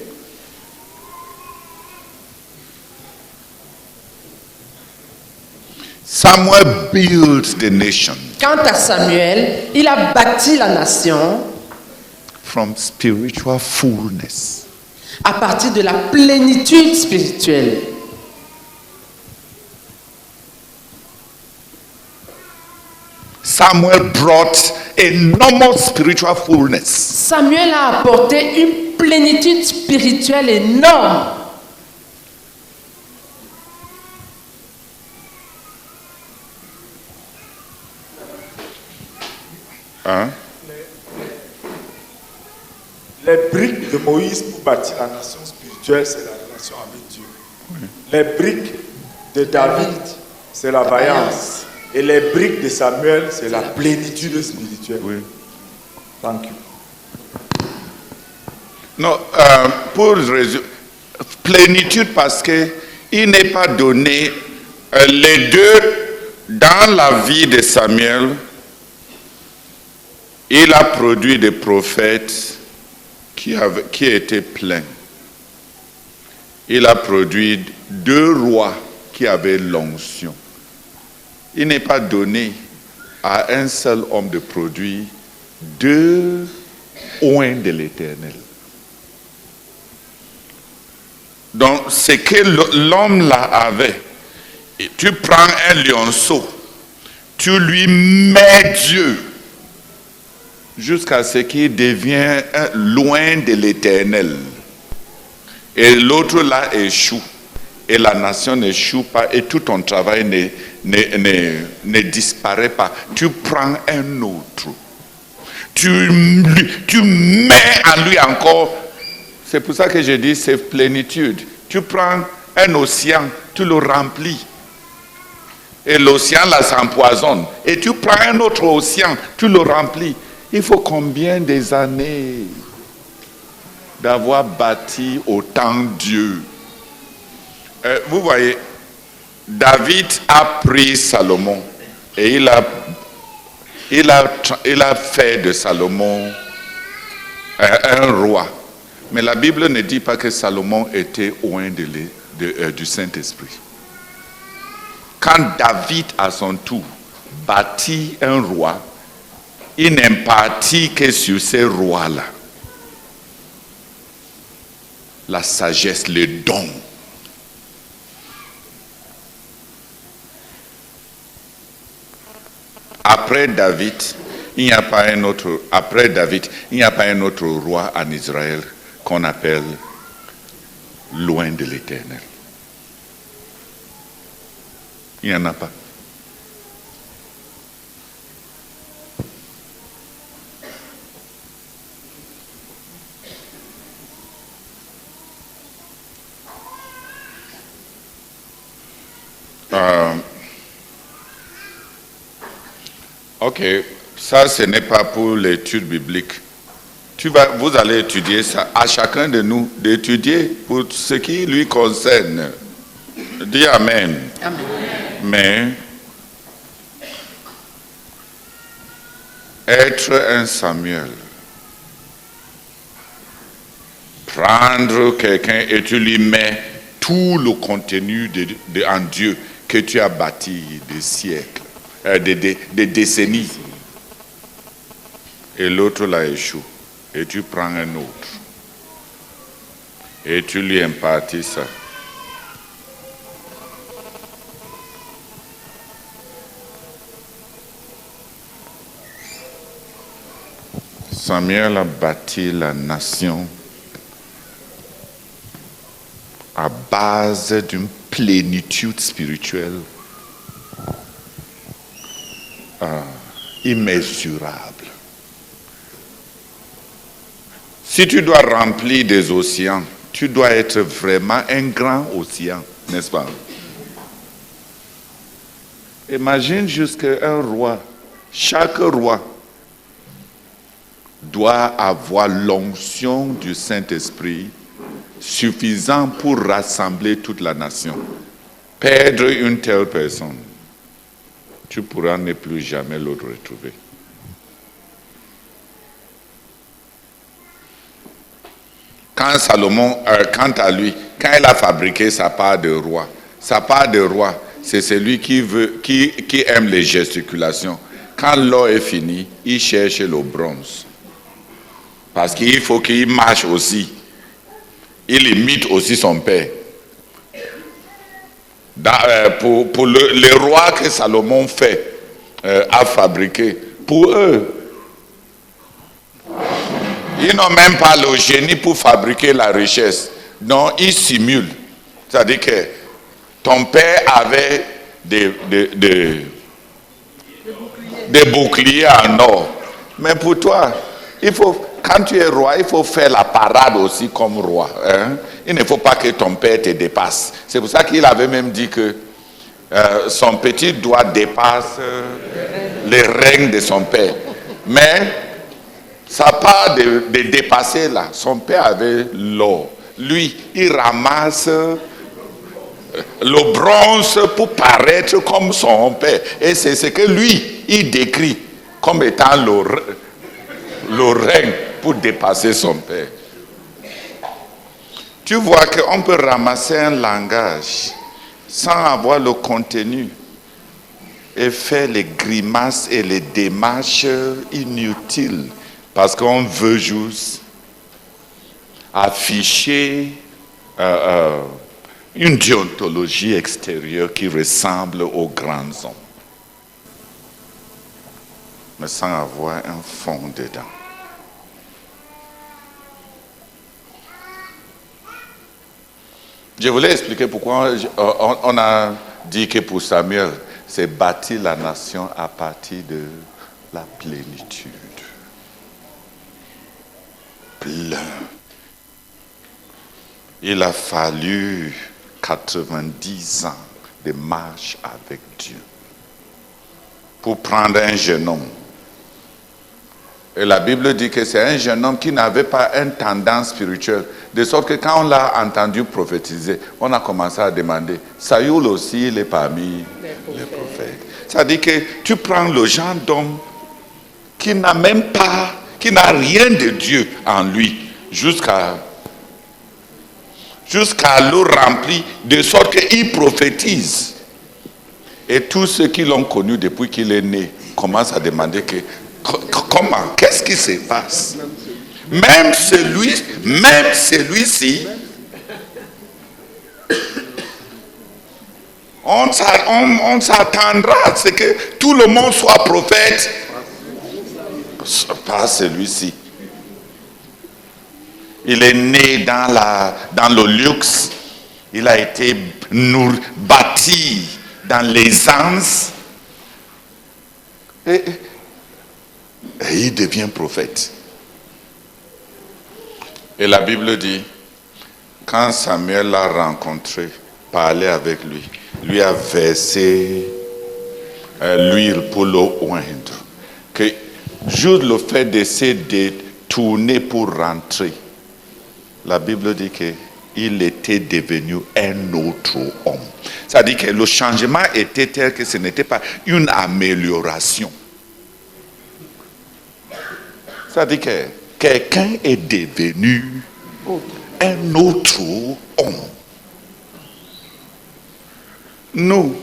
Samuel built the nation. Quant à Samuel, il a bâti la nation from spiritual fullness. À partir de la plénitude spirituelle. Samuel brought enormous spiritual fullness. Samuel a apporté une plénitude spirituelle énorme. Hein? Les briques de Moïse pour bâtir la nation spirituelle, c'est la relation avec Dieu. Oui. Les briques de David, c'est la vaillance. Et les briques de Samuel, c'est la plénitude spirituelle. Oui. Thank you. Non, pour résumer, plénitude parce qu'il n'est pas donné les deux dans la vie de Samuel. Il a produit des prophètes qui étaient pleins. Il a produit 2 rois qui avaient l'onction. Il n'est pas donné à un seul homme de produire 2 oins de l'Éternel. Donc, ce que l'homme là avait, tu prends un lionceau, tu lui mets Dieu, jusqu'à ce qu'il devienne loin de l'Éternel. Et l'autre là échoue. Et la nation n'échoue pas et tout ton travail ne disparaît pas. Tu prends un autre. Tu mets à lui encore. C'est pour ça que je dis c'est plénitude. Tu prends un océan, tu le remplis. Et l'océan là s'empoisonne. Et tu prends un autre océan, tu le remplis. Il faut combien des années d'avoir bâti autant Dieu? Vous voyez, David a pris Salomon et il a fait de Salomon un roi. Mais la Bible ne dit pas que Salomon était oint du Saint-Esprit. Quand David, à son tour, bâtit un roi, il n'impartit que sur ces rois-là la sagesse, le don. Après David, il n'y a pas un autre roi en Israël qu'on appelle loin de l'Éternel. Il n'y en a pas. Ok, ça ce n'est pas pour l'étude biblique. Vous allez étudier ça, à chacun de nous d'étudier pour ce qui lui concerne. Dis Amen. Amen. Mais être un Samuel, prendre quelqu'un et tu lui mets tout le contenu en Dieu que tu as bâti des siècles. Des décennies. Et l'autre là échoue. Et tu prends un autre. Et tu lui impartis ça. Samuel a bâti la nation à base d'une plénitude spirituelle immesurable. Si tu dois remplir des océans, tu dois être vraiment un grand océan, n'est-ce pas? Imagine jusqu'à un roi. Chaque roi doit avoir l'onction du Saint-Esprit suffisant pour rassembler toute la nation. Perdre une telle personne, tu pourras ne plus jamais le retrouver. Quand Salomon, quant à lui, quand il a fabriqué sa part de roi, c'est celui qui aime les gesticulations. Quand l'or est fini, il cherche le bronze. Parce qu'il faut qu'il marche aussi. Il imite aussi son père. Pour les rois que Salomon a fabriqué, pour eux, ils n'ont même pas le génie pour fabriquer la richesse. Non, ils simulent. C'est-à-dire que ton père avait des boucliers en or. Mais pour toi, quand tu es roi, il faut faire la parade aussi comme roi. Hein? Il ne faut pas que ton père te dépasse. C'est pour ça qu'il avait même dit que son petit doigt dépasse les règnes de son père. Mais ça part de dépasser là. Son père avait l'or. Lui, il ramasse le bronze pour paraître comme son père. Et c'est ce que lui, il décrit comme étant le règne pour dépasser son père. Tu vois qu'on peut ramasser un langage sans avoir le contenu et faire les grimaces et les démarches inutiles parce qu'on veut juste afficher une déontologie extérieure qui ressemble aux grands hommes, mais sans avoir un fond dedans. Je voulais expliquer pourquoi on a dit que pour Samuel, c'est bâtir la nation à partir de la plénitude. Plein. Il a fallu 90 ans de marche avec Dieu pour prendre un jeune homme. Et la Bible dit que c'est un jeune homme qui n'avait pas une tendance spirituelle. De sorte que quand on l'a entendu prophétiser, on a commencé à demander, Saül aussi, il est parmi les prophètes. C'est-à-dire que tu prends le genre d'homme qui n'a même pas, qui n'a rien de Dieu en lui, jusqu'à le remplir, de sorte qu'il prophétise. Et tous ceux qui l'ont connu depuis qu'il est né commencent à demander comment, qu'est-ce qui se passe? Même celui-ci, on s'attendra à ce que tout le monde soit prophète, pas celui-ci. Il est né dans le luxe, il a été bâti dans l'aisance, et il devient prophète. Et la Bible dit, quand Samuel l'a rencontré, parlait avec lui a versé l'huile pour le oindre. Que juste le fait d'essayer de tourner pour rentrer, la Bible dit qu'il était devenu un autre homme. C'est-à-dire que le changement était tel que ce n'était pas une amélioration. C'est-à-dire que quelqu'un est devenu un autre homme. Nous,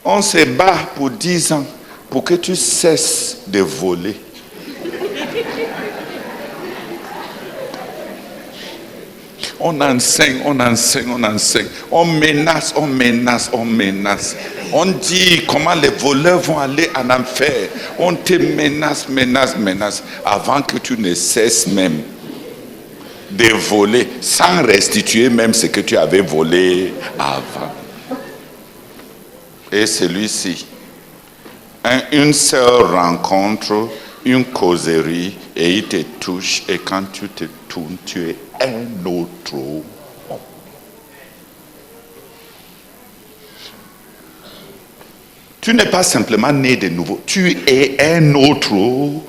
on se bat pour 10 ans pour que tu cesses de voler. On enseigne. On menace. On dit comment les voleurs vont aller en enfer. On te menace, avant que tu ne cesses même de voler, sans restituer même ce que tu avais volé avant. Et celui-ci, une seule rencontre, une causerie, et il te touche, et quand tu te tournes, tu es un autre homme. Tu n'es pas simplement né de nouveau, tu es un autre homme.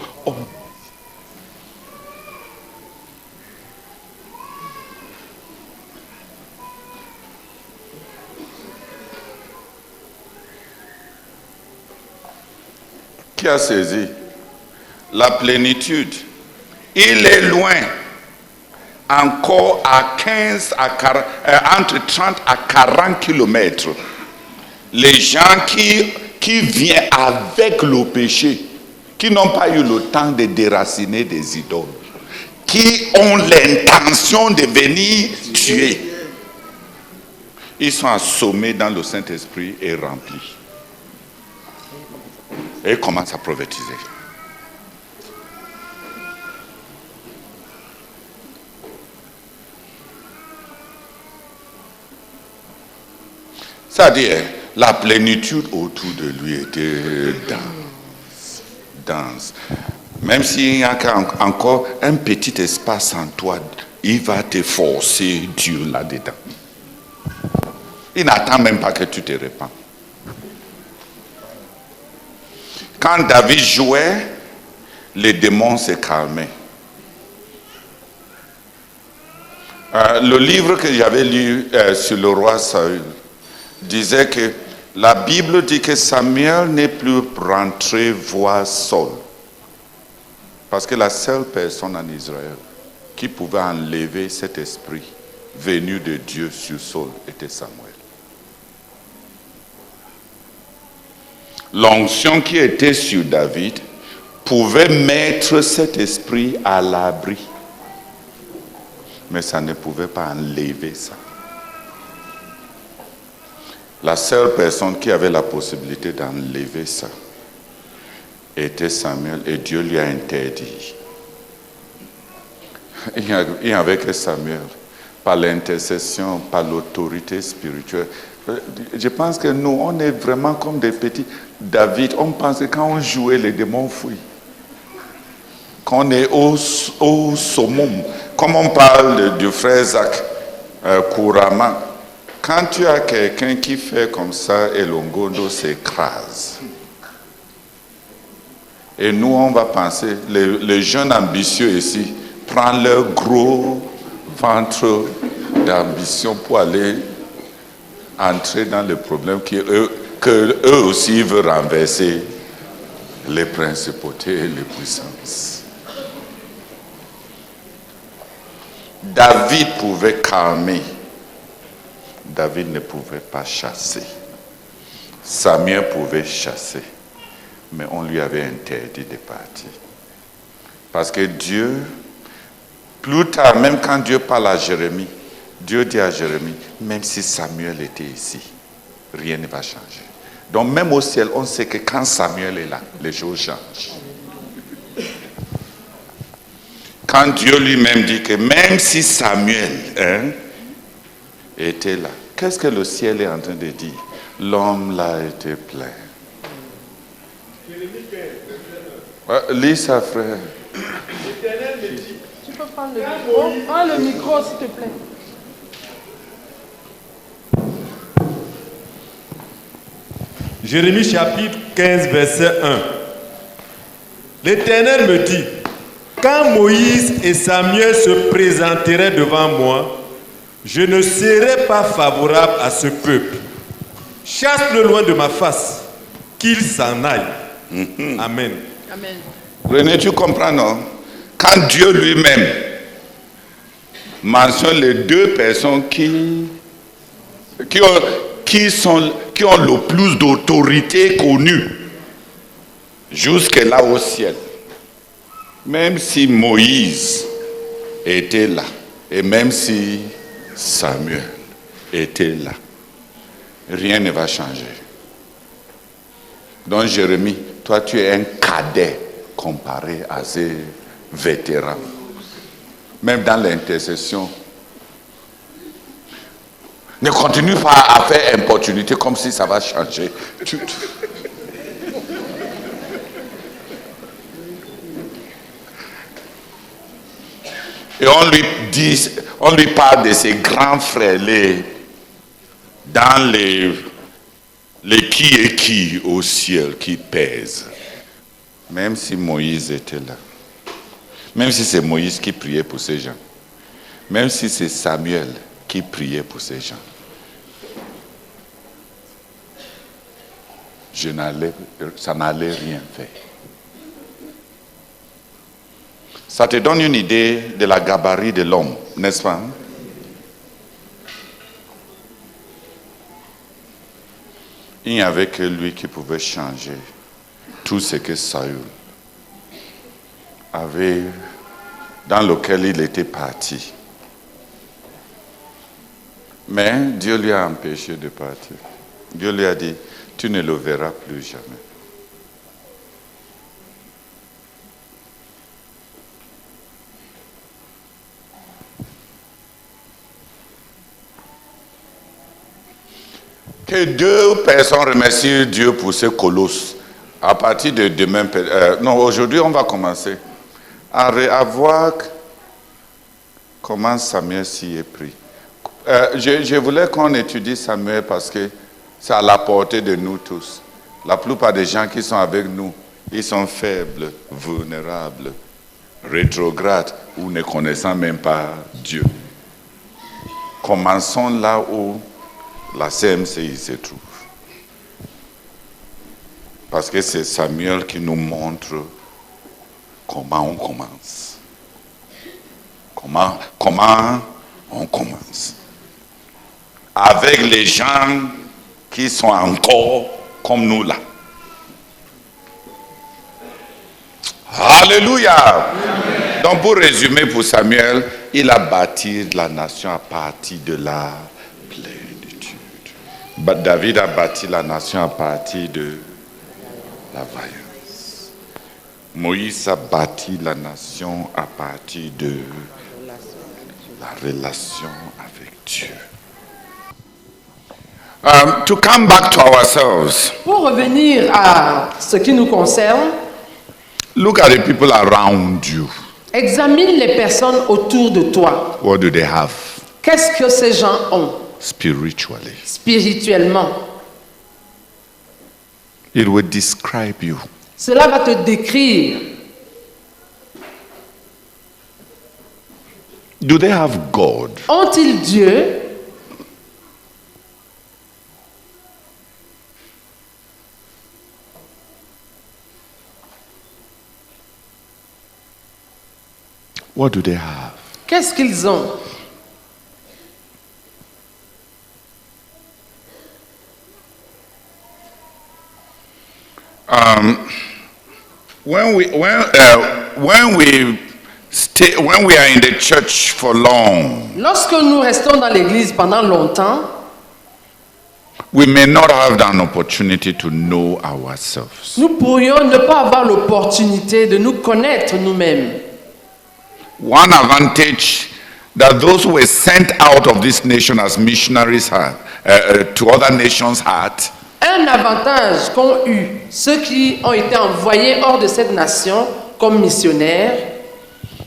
qui a saisi la plénitude. Il est loin, encore à 15 à 40, entre 30 à 40 kilomètres. Les gens qui viennent avec le péché, qui n'ont pas eu le temps de déraciner des idoles, qui ont l'intention de venir tuer, ils sont assommés dans le Saint-Esprit et remplis. Et ils commencent à prophétiser. C'est-à-dire, la plénitude autour de lui était dense. Même s'il y a encore un petit espace en toi, il va te forcer Dieu là-dedans. Il n'attend même pas que tu te répandes. Quand David jouait, les démons se calmaient. Le livre que j'avais lu sur le roi Saül disait que la Bible dit que Samuel n'est plus rentré voir Saul. Parce que la seule personne en Israël qui pouvait enlever cet esprit venu de Dieu sur Saul était Samuel. L'onction qui était sur David pouvait mettre cet esprit à l'abri. Mais ça ne pouvait pas enlever ça. La seule personne qui avait la possibilité d'enlever ça était Samuel, et Dieu lui a interdit. Il n'y avait que Samuel, par l'intercession, par l'autorité spirituelle. Je pense que nous, on est vraiment comme des petits. David, on pense que quand on jouait, les démons fuient. Quand on est au summum, comme on parle du frère Zach couramment, quand tu as quelqu'un qui fait comme ça et l'ongondo s'écrase. Et nous, on va penser, les jeunes ambitieux ici prennent leur gros ventre d'ambition pour aller entrer dans le problème que eux aussi veulent renverser les principautés et les puissances. David pouvait calmer. David ne pouvait pas chasser. Samuel pouvait chasser. Mais on lui avait interdit de partir. Parce que Dieu, plus tard, même quand Dieu parle à Jérémie, Dieu dit à Jérémie, même si Samuel était ici, rien ne va changer. Donc même au ciel, on sait que quand Samuel est là, les choses changent. Quand Dieu lui-même dit que même si Samuel était là, qu'est-ce que le ciel est en train de dire? L'homme là était plein. Lis ça, frère. L'Éternel me dit. Tu peux prendre le micro? Prends le micro, s'il te plaît. Jérémie chapitre 15, verset 1. L'Éternel me dit, quand Moïse et Samuel se présenteraient devant moi, je ne serai pas favorable à ce peuple. Chasse-le loin de ma face, qu'il s'en aille. Amen. Amen. René, tu comprends, non? Quand Dieu lui-même mentionne les deux personnes qui ont le plus d'autorité connue jusque là au ciel, même si Moïse était là, et même si Samuel était là, rien ne va changer. Donc Jérémie, toi tu es un cadet comparé à ces vétérans. Même dans l'intercession, ne continue pas à faire importunité comme si ça va changer. Et on lui parle de ses grands frères, dans les qui et qui au ciel qui pèsent. Même si Moïse était là, même si c'est Moïse qui priait pour ces gens, même si c'est Samuel qui priait pour ces gens, ça n'allait rien faire. Ça te donne une idée de la gabarit de l'homme, n'est-ce pas? Il n'y avait que lui qui pouvait changer tout ce que Saül avait, dans lequel il était parti. Mais Dieu lui a empêché de partir. Dieu lui a dit, tu ne le verras plus jamais. Que deux personnes remercient Dieu pour ce colosse. À partir de demain, non, aujourd'hui on va commencer à voir comment Samuel s'y est pris. Je voulais qu'on étudie Samuel parce que c'est à la portée de nous tous. La plupart des gens qui sont avec nous, ils sont faibles, vulnérables, rétrogrades ou ne connaissant même pas Dieu. Commençons là où la CMCI se trouve. Parce que c'est Samuel qui nous montre comment on commence. Comment on commence. Avec les gens qui sont encore comme nous là. Alléluia. Amen. Donc pour résumer pour Samuel, il a bâti la nation à partir de la plénitude. David a bâti la nation à partir de la vaillance. Moïse a bâti la nation à partir de la relation avec Dieu. To come back to ourselves. Pour revenir à ce qui nous concerne, look at the people around you. Examine les personnes autour de toi. What do they have? Qu'est-ce que ces gens ont? Spiritually. Spirituellement. It will describe you. Cela va te décrire. Do they have God? Ont-ils Dieu? What do they have? Qu'est-ce qu'ils ont? When we are in the church for long, lorsque nous restons dans l'église pendant longtemps, we may not have an opportunity to know ourselves. Nous pourrions ne pas avoir l'opportunité de nous connaître nous-mêmes. One advantage that those who were sent out of this nation as missionaries had, to other nations had. Un avantage qu'ont eu ceux qui ont été envoyés hors de cette nation comme missionnaires,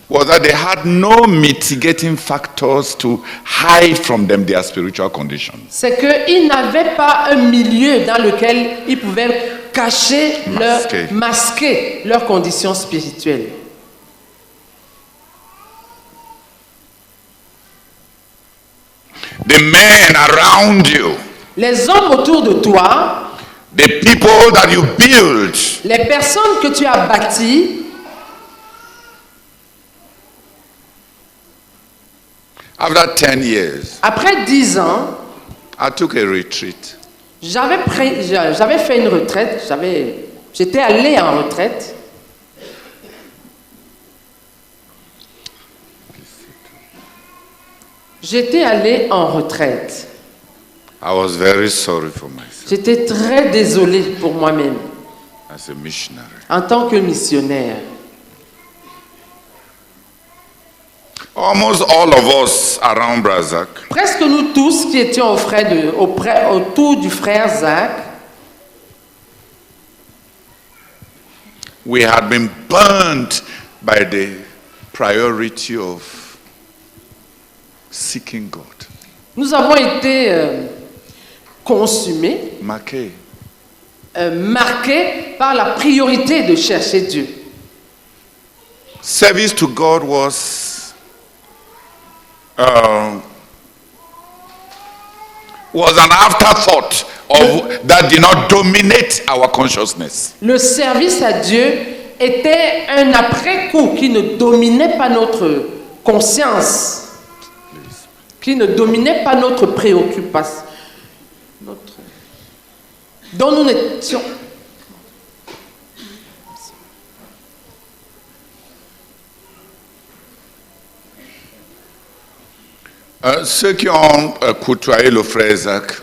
was that they had no mitigating factors to hide from them their spiritual condition. C'est qu'ils n'avaient pas un milieu dans lequel ils pouvaient masquer leurs conditions spirituelles. The men around you, les hommes autour de toi, the people that you build, les personnes que tu as bâties, after 10 years, après 10 ans, I took a retreat. J'avais fait une retraite, j'étais allé en retraite. J'étais allé en retraite. I was very sorry for myself. J'étais très désolé pour moi-même. As a missionary. En tant que missionnaire. Almost all of us around Brazak. Presque nous tous qui étions autour du frère Zach. We had been burnt by the priority of seeking God. Nous avons été consumés, marqués par la priorité de chercher Dieu. Service to God was an afterthought that did not dominate our consciousness. Le service à Dieu était un après-coup qui ne dominait pas notre conscience, qui ne dominait pas notre préoccupation, dont nous n'étions. Ceux qui ont côtoyé le frère Isaac,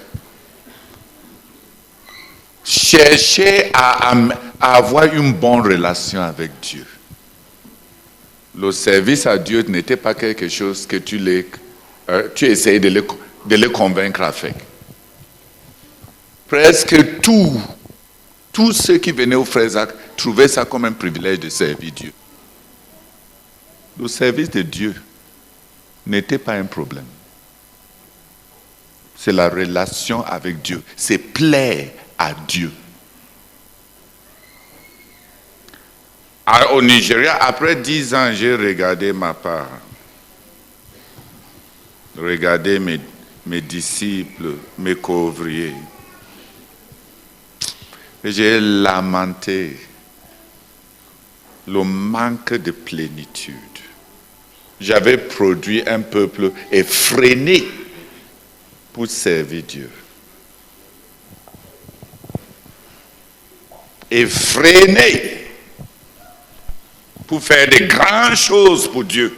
cherchez à avoir une bonne relation avec Dieu. Le service à Dieu n'était pas quelque chose que tu essayais de les convaincre à faire. Presque tous ceux qui venaient au frère Isaac trouvaient ça comme un privilège de servir Dieu. Le service de Dieu n'était pas un problème. C'est la relation avec Dieu. C'est plaire à Dieu. Au Nigeria, après 10 ans, j'ai regardé ma part. Regardé mes disciples, mes couvriers. Et j'ai lamenté le manque de plénitude. J'avais produit un peuple effréné pour servir Dieu. Effréné pour faire de grandes choses pour Dieu.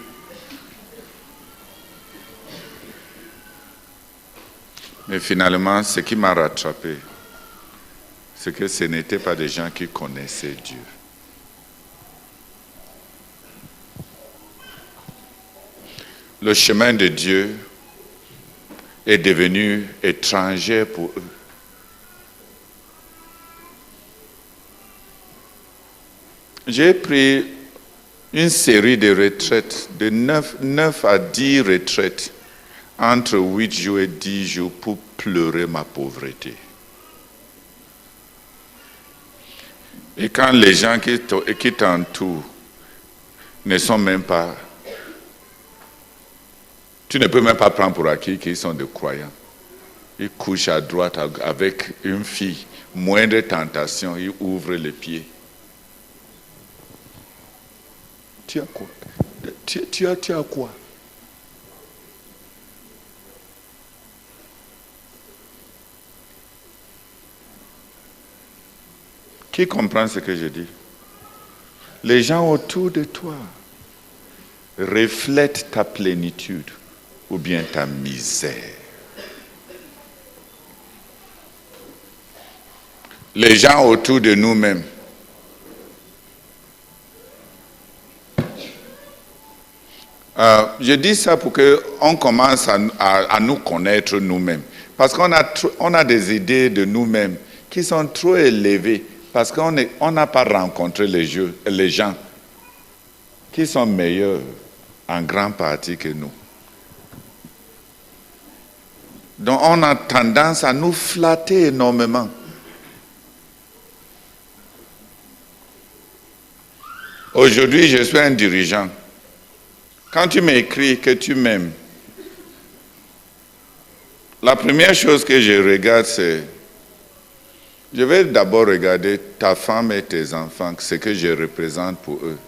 Mais finalement, ce qui m'a rattrapé, c'est que ce n'étaient pas des gens qui connaissaient Dieu. Le chemin de Dieu est devenu étranger pour eux. J'ai pris une série de retraites, de 9 à 10 retraites, entre 8 jours et 10 jours pour pleurer ma pauvreté. Et quand les gens qui t'entourent ne sont même pas... Tu ne peux même pas prendre pour acquis qu'ils sont des croyants. Ils couchent à droite avec une fille. Moindre tentation, ils ouvrent les pieds. Tu as quoi? Tu as quoi? Qui comprend ce que je dis? Les gens autour de toi reflètent ta plénitude ou bien ta misère. Les gens autour de nous-mêmes je dis ça pour qu'on commence à nous connaître nous-mêmes. Parce qu'on a des idées de nous-mêmes qui sont trop élevées. Parce qu'on n'a pas rencontré les gens qui sont meilleurs en grande partie que nous. Donc on a tendance à nous flatter énormément. Aujourd'hui, je suis un dirigeant. Quand tu m'écris que tu m'aimes, la première chose que je regarde, c'est... Je vais d'abord regarder ta femme et tes enfants, ce que je représente pour eux.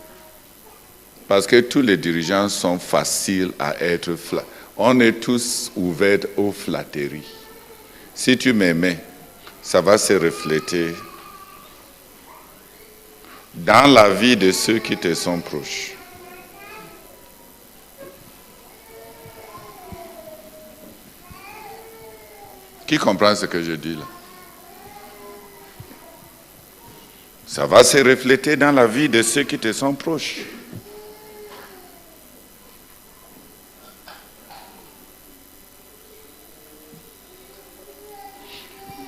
Parce que tous les dirigeants sont faciles à être flattés. On est tous ouverts aux flatteries. Si tu m'aimais, ça va se refléter dans la vie de ceux qui te sont proches. Qui comprend ce que je dis là? Ça va se refléter dans la vie de ceux qui te sont proches.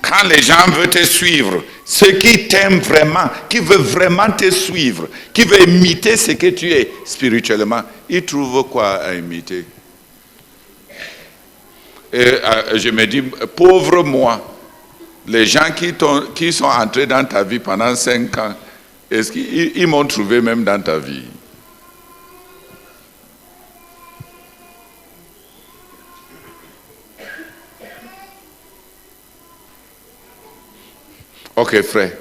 Quand les gens veulent te suivre, ceux qui t'aiment vraiment, qui veulent vraiment te suivre, qui veulent imiter ce que tu es spirituellement, ils trouvent quoi à imiter? Et je me dis, pauvre moi, les gens qui sont entrés dans ta vie pendant 5 ans, est-ce qu'ils m'ont trouvé même dans ta vie? Ok, frère.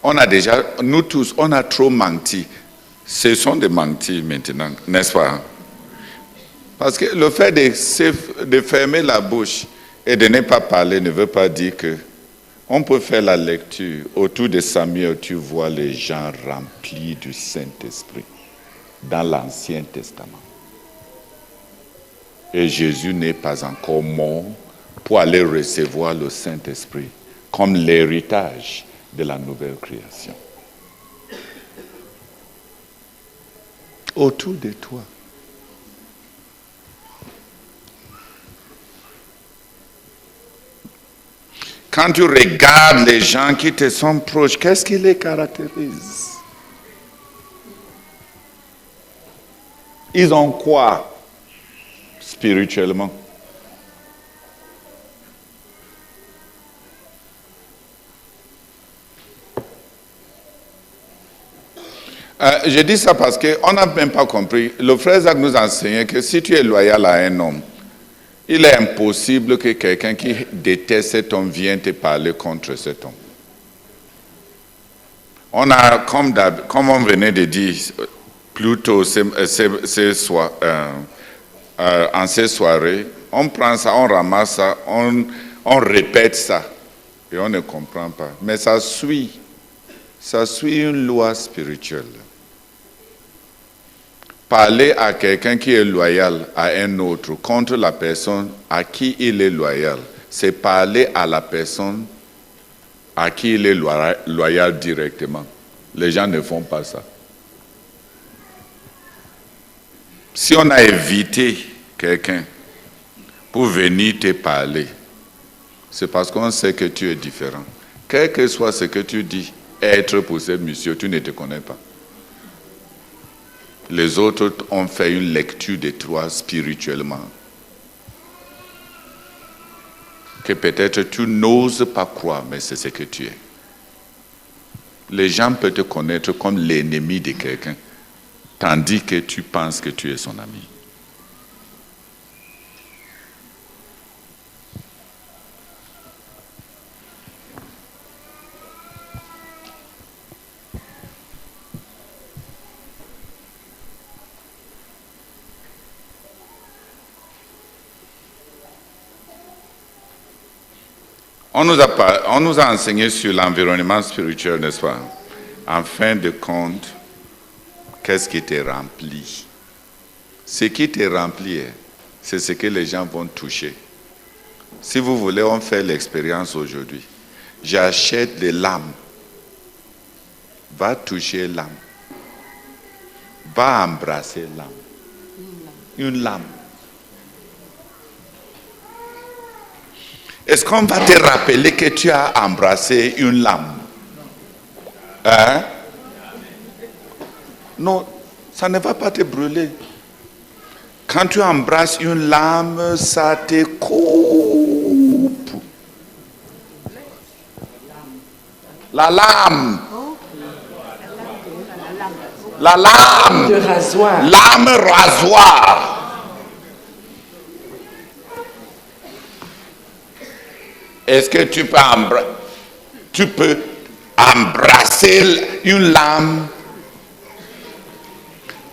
On a déjà, nous tous, on a trop menti. Ce sont des mentis maintenant, n'est-ce pas? Parce que le fait de fermer la bouche et de ne pas parler ne veut pas dire que on peut faire la lecture. Autour de Samuel, tu vois les gens remplis du Saint-Esprit dans l'Ancien Testament. Et Jésus n'est pas encore mort pour aller recevoir le Saint-Esprit comme l'héritage de la nouvelle création. Autour de toi. Quand tu regardes les gens qui te sont proches, qu'est-ce qui les caractérise? Ils ont quoi spirituellement? Je dis ça parce qu'on n'a même pas compris. Le frère Zach nous enseignait que si tu es loyal à un homme, il est impossible que quelqu'un qui déteste cet homme vienne te parler contre cet homme. On a, comme on venait de dire plus tôt en ces soirées, on prend ça, on ramasse ça, on répète ça et on ne comprend pas. Mais ça suit une loi spirituelle. Parler à quelqu'un qui est loyal à un autre contre la personne à qui il est loyal, c'est parler à la personne à qui il est loyal directement. Les gens ne font pas ça. Si on a invité quelqu'un pour venir te parler, c'est parce qu'on sait que tu es différent. Quel que soit ce que tu dis être pour ce monsieur, tu ne te connais pas. Les autres ont fait une lecture de toi spirituellement. Que peut-être tu n'oses pas croire, mais c'est ce que tu es. Les gens peuvent te connaître comme l'ennemi de quelqu'un, tandis que tu penses que tu es son ami. On nous a enseigné sur l'environnement spirituel, n'est-ce pas? En fin de compte, qu'est-ce qui te remplit? Ce qui te remplit, c'est ce que les gens vont toucher. Si vous voulez, on fait l'expérience aujourd'hui. J'achète des lames. Va toucher l'âme. Va embrasser l'âme. Une lame. Est-ce qu'on va te rappeler que tu as embrassé une lame? Hein? Non, ça ne va pas te brûler. Quand tu embrasses une lame, ça te coupe. La lame. La lame. De rasoir. Lame rasoir. Est-ce que tu peux embrasser une lame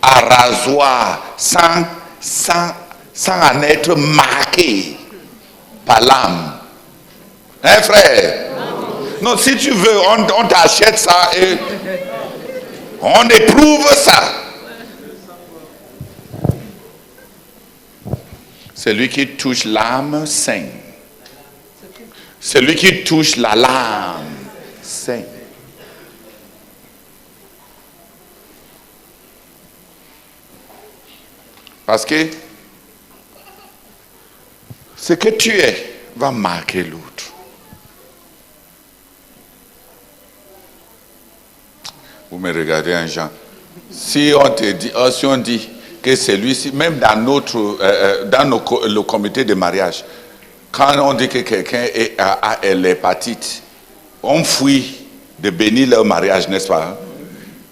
à rasoir sans en être marqué par l'âme? Hein, frère? Non, si tu veux, on t'achète ça et on éprouve ça. Celui qui touche l'âme saigne. Celui qui touche la lame saigne. Parce que ce que tu es va marquer l'autre. Vous me regardez en Jean. Si on te dit, si on dit que celui-ci, même dans le comité de mariage, quand on dit que quelqu'un a l'hépatite, on fuit de bénir leur mariage, n'est-ce pas?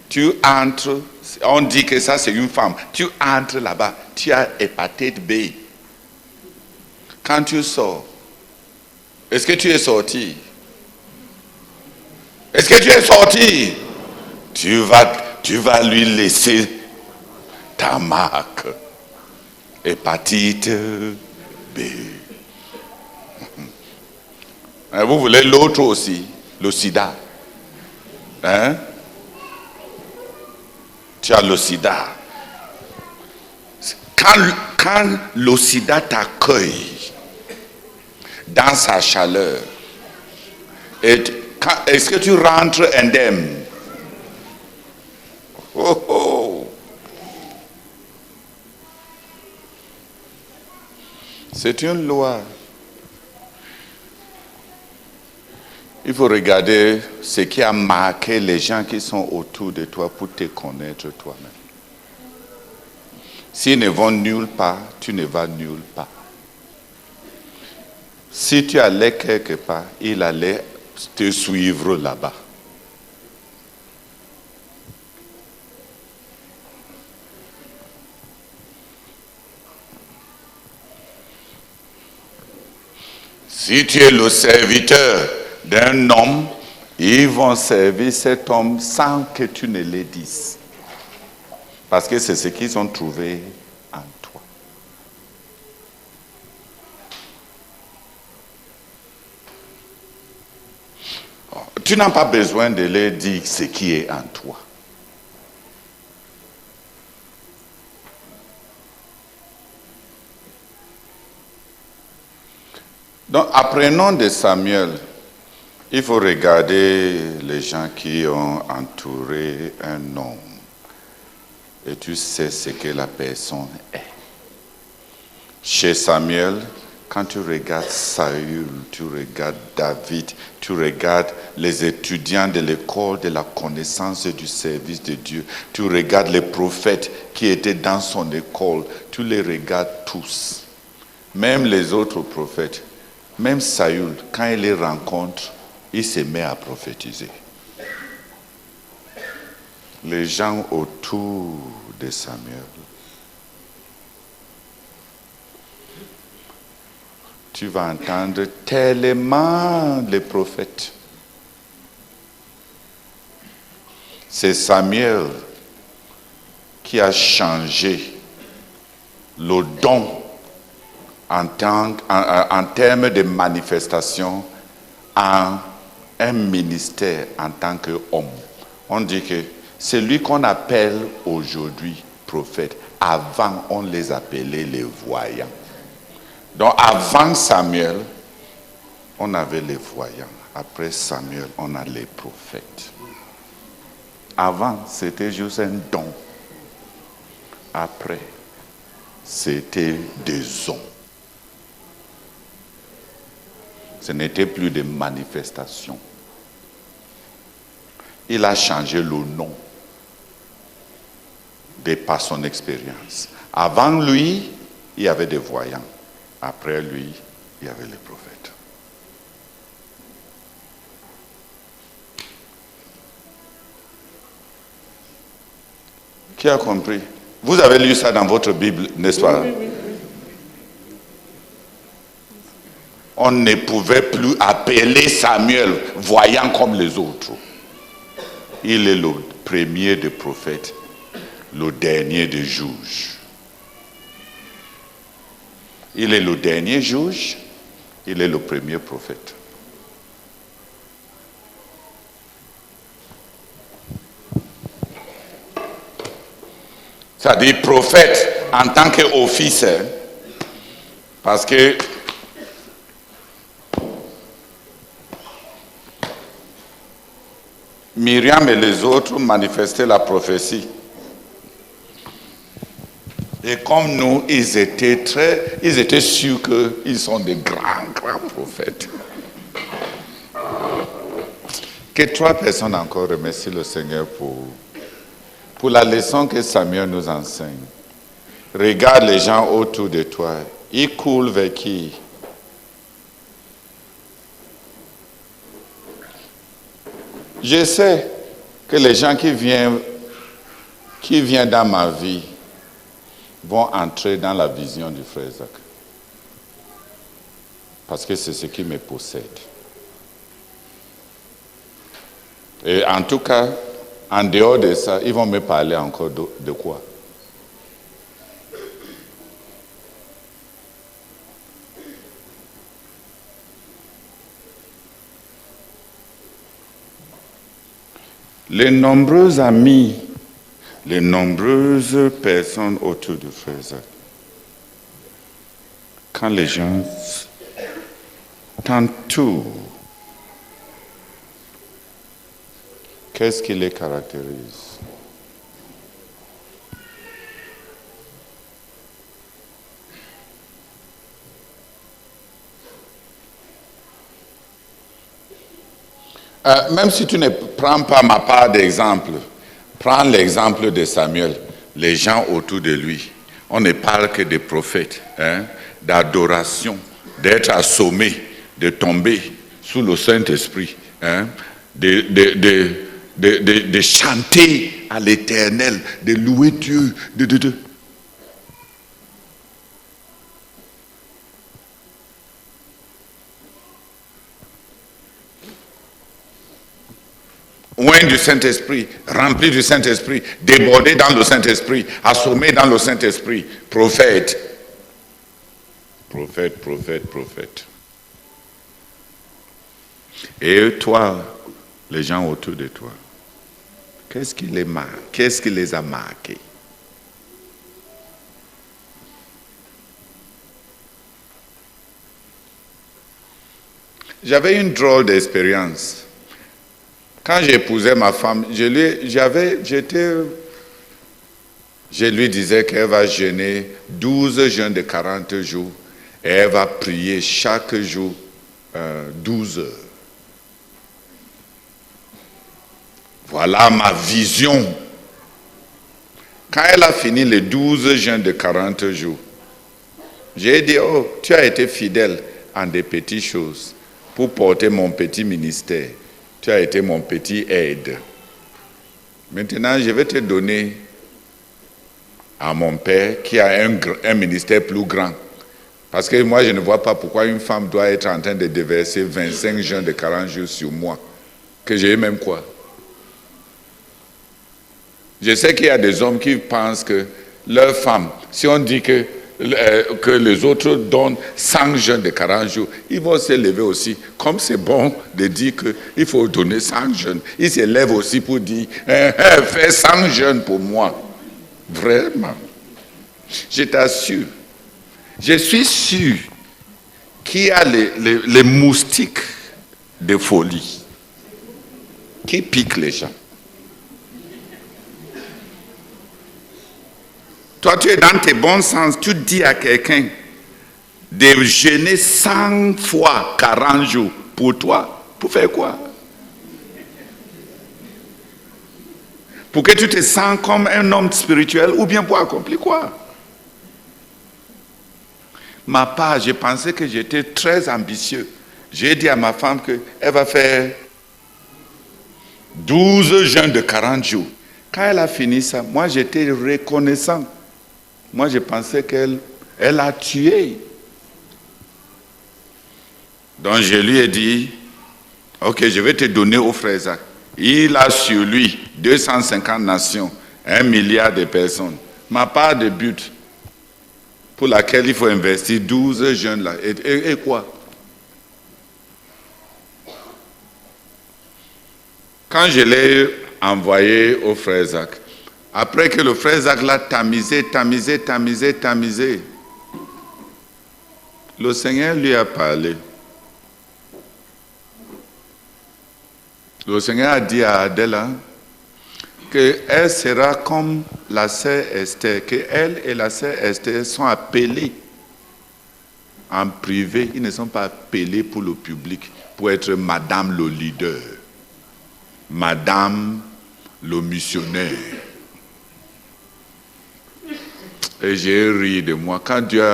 Tu entres, on dit que ça c'est une femme, tu entres là-bas, tu as hépatite B. Quand tu sors, est-ce que tu es sorti? Est-ce que tu es sorti? Tu vas lui laisser ta marque. Hépatite B. Vous voulez l'autre aussi, le sida. Hein? Tu as le sida. Quand le sida t'accueille dans sa chaleur, est-ce que tu rentres indemne? Oh, oh. C'est une loi. Il faut regarder ce qui a marqué les gens qui sont autour de toi pour te connaître toi-même. S'ils ne vont nulle part, tu ne vas nulle part. Si tu allais quelque part, il allait te suivre là-bas. Si tu es le serviteur d'un homme, ils vont servir cet homme sans que tu ne le dises. Parce que c'est ce qu'ils ont trouvé en toi. Tu n'as pas besoin de leur dire ce qui est en toi. Donc, apprenons de Samuel. Il faut regarder les gens qui ont entouré un homme. Et tu sais ce que la personne est. Chez Samuel, quand tu regardes Saül, tu regardes David, tu regardes les étudiants de l'école de la connaissance et du service de Dieu, tu regardes les prophètes qui étaient dans son école, tu les regardes tous. Même les autres prophètes. Même Saül, quand il les rencontre, il se met à prophétiser. Les gens autour de Samuel. Tu vas entendre tellement les prophètes. C'est Samuel qui a changé le don en termes de manifestation en un ministère en tant qu'homme. On dit que c'est lui qu'on appelle aujourd'hui prophète. Avant, on les appelait les voyants. Donc avant Samuel, on avait les voyants. Après Samuel, on a les prophètes. Avant, c'était juste un don. Après, c'était des hommes. Ce n'était plus des manifestations. Il a changé le nom par son expérience. Avant lui, il y avait des voyants. Après lui, il y avait les prophètes. Qui a compris? Vous avez lu ça dans votre Bible, n'est-ce pas? Oui, oui, oui. On ne pouvait plus appeler Samuel voyant comme les autres. Il est le premier des prophètes, le dernier des juges. Il est le dernier juge, il est le premier prophète. C'est-à-dire prophète en tant qu'officier, parce que Myriam et les autres manifestaient la prophétie. Et comme nous, ils étaient sûrs qu'ils sont des grands prophètes. Que 3 personnes encore remercient le Seigneur pour la leçon que Samuel nous enseigne. Regarde les gens autour de toi. Ils coulent vers qui? Je sais que les gens qui viennent dans ma vie vont entrer dans la vision du frère Zach. Parce que c'est ce qui me possède. Et en tout cas, en dehors de ça, ils vont me parler encore de quoi? Les nombreux amis, les nombreuses personnes autour de Frère Zach, quand les gens t'entourent, qu'est-ce qui les caractérise? Même si tu ne prends pas ma part d'exemple, prends l'exemple de Samuel, les gens autour de lui. On ne parle que des prophètes, d'adoration, d'être assommé, de tomber sous le Saint-Esprit, de chanter à l'Éternel, de louer Dieu, Oint du Saint-Esprit, rempli du Saint-Esprit, débordé dans le Saint-Esprit, assommé dans le Saint-Esprit, prophète. Prophète, prophète, prophète. Et toi, les gens autour de toi, qu'est-ce qui les marque? Qu'est-ce qui les a marqués? J'avais une drôle d'expérience. Quand j'épousais ma femme, je lui disais qu'elle va jeûner 12 jeûnes de 40 jours et elle va prier chaque jour 12 heures. Voilà ma vision. Quand elle a fini les 12 jeûnes de 40 jours, j'ai dit, oh, tu as été fidèle en des petites choses pour porter mon petit ministère. Tu as été mon petit aide. Maintenant, je vais te donner à mon père qui a un ministère plus grand. Parce que moi, je ne vois pas pourquoi une femme doit être en train de déverser 25 jeûnes de 40 jours sur moi. Que j'ai même quoi? Je sais qu'il y a des hommes qui pensent que leur femme, si on dit que les autres donnent 100 jeûnes de 40 jours, ils vont se lever aussi. Comme c'est bon de dire qu'il faut donner 100 jeûnes, ils se lèvent aussi pour dire fais 100 jeûnes pour moi. Vraiment. Je t'assure. Je suis sûr qu'il y a les moustiques de folie qui piquent les gens. Toi, tu es dans tes bons sens, tu dis à quelqu'un de jeûner 100 fois 40 jours pour toi. Pour faire quoi? Pour que tu te sens comme un homme spirituel ou bien pour accomplir quoi? Ma part, je pensais que j'étais très ambitieux. J'ai dit à ma femme qu'elle va faire 12 jeûnes de 40 jours. Quand elle a fini ça, moi j'étais reconnaissant. Moi, je pensais qu'elle a tué. Donc, je lui ai dit, ok, je vais te donner au frère Zach. Il a sur lui 250 nations, 1 milliard de personnes. Ma part de but pour laquelle il faut investir 12 jeunes là. Et quoi? Quand je l'ai envoyé au frère Zach, après que le frère Zach l'a tamisé, le Seigneur lui a parlé. Le Seigneur a dit à Adela qu'elle sera comme la sœur Esther, qu'elle et la sœur Esther sont appelées en privé. Ils ne sont pas appelés pour le public, pour être madame le leader, madame le missionnaire. Et j'ai ri de moi. Quand Dieu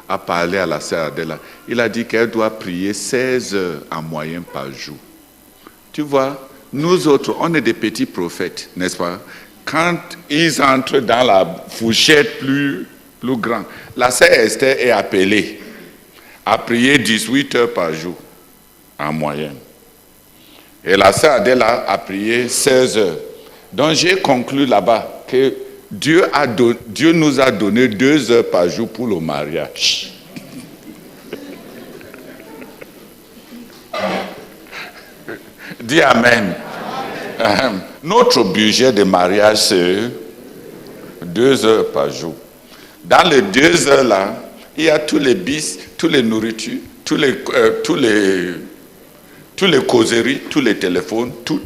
a parlé à la sœur Adela, il a dit qu'elle doit prier 16 heures en moyenne par jour. Tu vois, nous autres, on est des petits prophètes, n'est-ce pas? Quand ils entrent dans la fourchette plus grande, la sœur Esther est appelée à prier 18 heures par jour en moyenne. Et la sœur Adela a prié 16 heures. Donc j'ai conclu là-bas que Dieu nous a donné 2 heures par jour pour le mariage. Dis Amen. Notre budget de mariage, c'est 2 heures par jour. Dans les 2 heures là, il y a tous les bis, toutes les nourritures, tous les causeries, tous les téléphones, tout.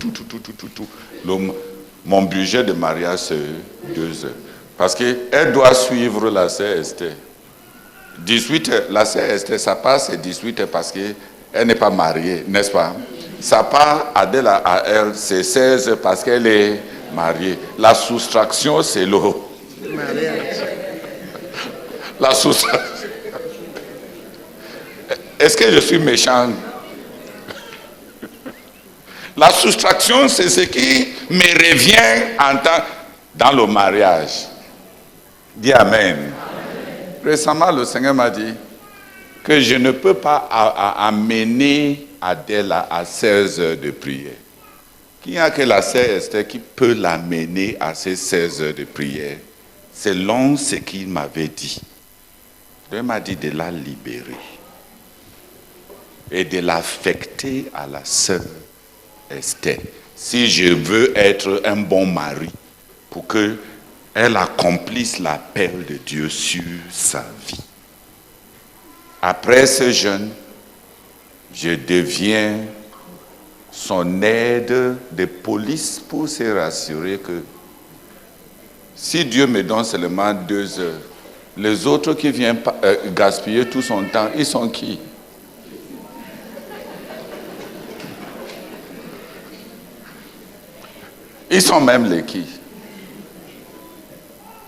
Mon budget de mariage, c'est 2 heures. Parce qu'elle doit suivre la sœur Esther. 18 heures, la sœur Esther, ça passe à 18 heures parce qu'elle n'est pas mariée, n'est-ce pas? Ça part Adèle à elle, c'est 16 heures parce qu'elle est mariée. La soustraction, c'est le mariage. La soustraction. Est-ce que je suis méchant? La soustraction, c'est ce qui me revient en temps dans le mariage. Dis Amen. Récemment, le Seigneur m'a dit que je ne peux pas amener Adèle à 16 heures de prière. Il n'y a que la sœur Esther qui peut l'amener à ces 16 heures de prière, selon ce qu'il m'avait dit. Dieu m'a dit de la libérer et de l'affecter à la sœur Esther. Si je veux être un bon mari, pour qu'elle accomplisse l'appel de Dieu sur sa vie. Après ce jeûne, je deviens son aide de police pour se rassurer que si Dieu me donne seulement 2 heures, les autres qui viennent gaspiller tout son temps, ils sont qui? Ils sont même les qui?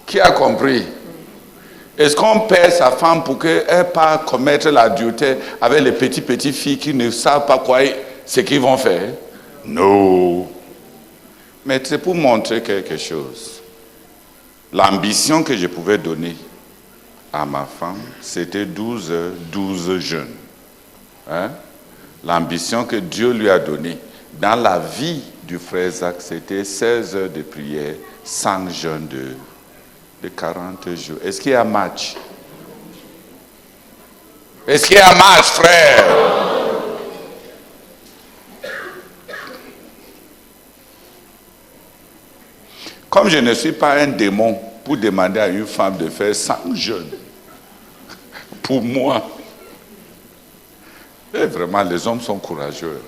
Qui a compris? Est-ce qu'on paie sa femme pour qu'elle parte commettre l'adultère avec les petites filles qui ne savent pas ce qu'ils vont faire? Non. Mais c'est pour montrer quelque chose. L'ambition que je pouvais donner à ma femme, c'était 12 heures, 12 jeûnes. Hein? L'ambition que Dieu lui a donnée dans la vie du frère Zach, c'était 16 heures de prière, 5 jeûnes de 40 jours. Est-ce qu'il y a match? Est-ce qu'il y a match, frère? Comme je ne suis pas un démon pour demander à une femme de faire 5 jeûnes, pour moi, et vraiment, les hommes sont courageux.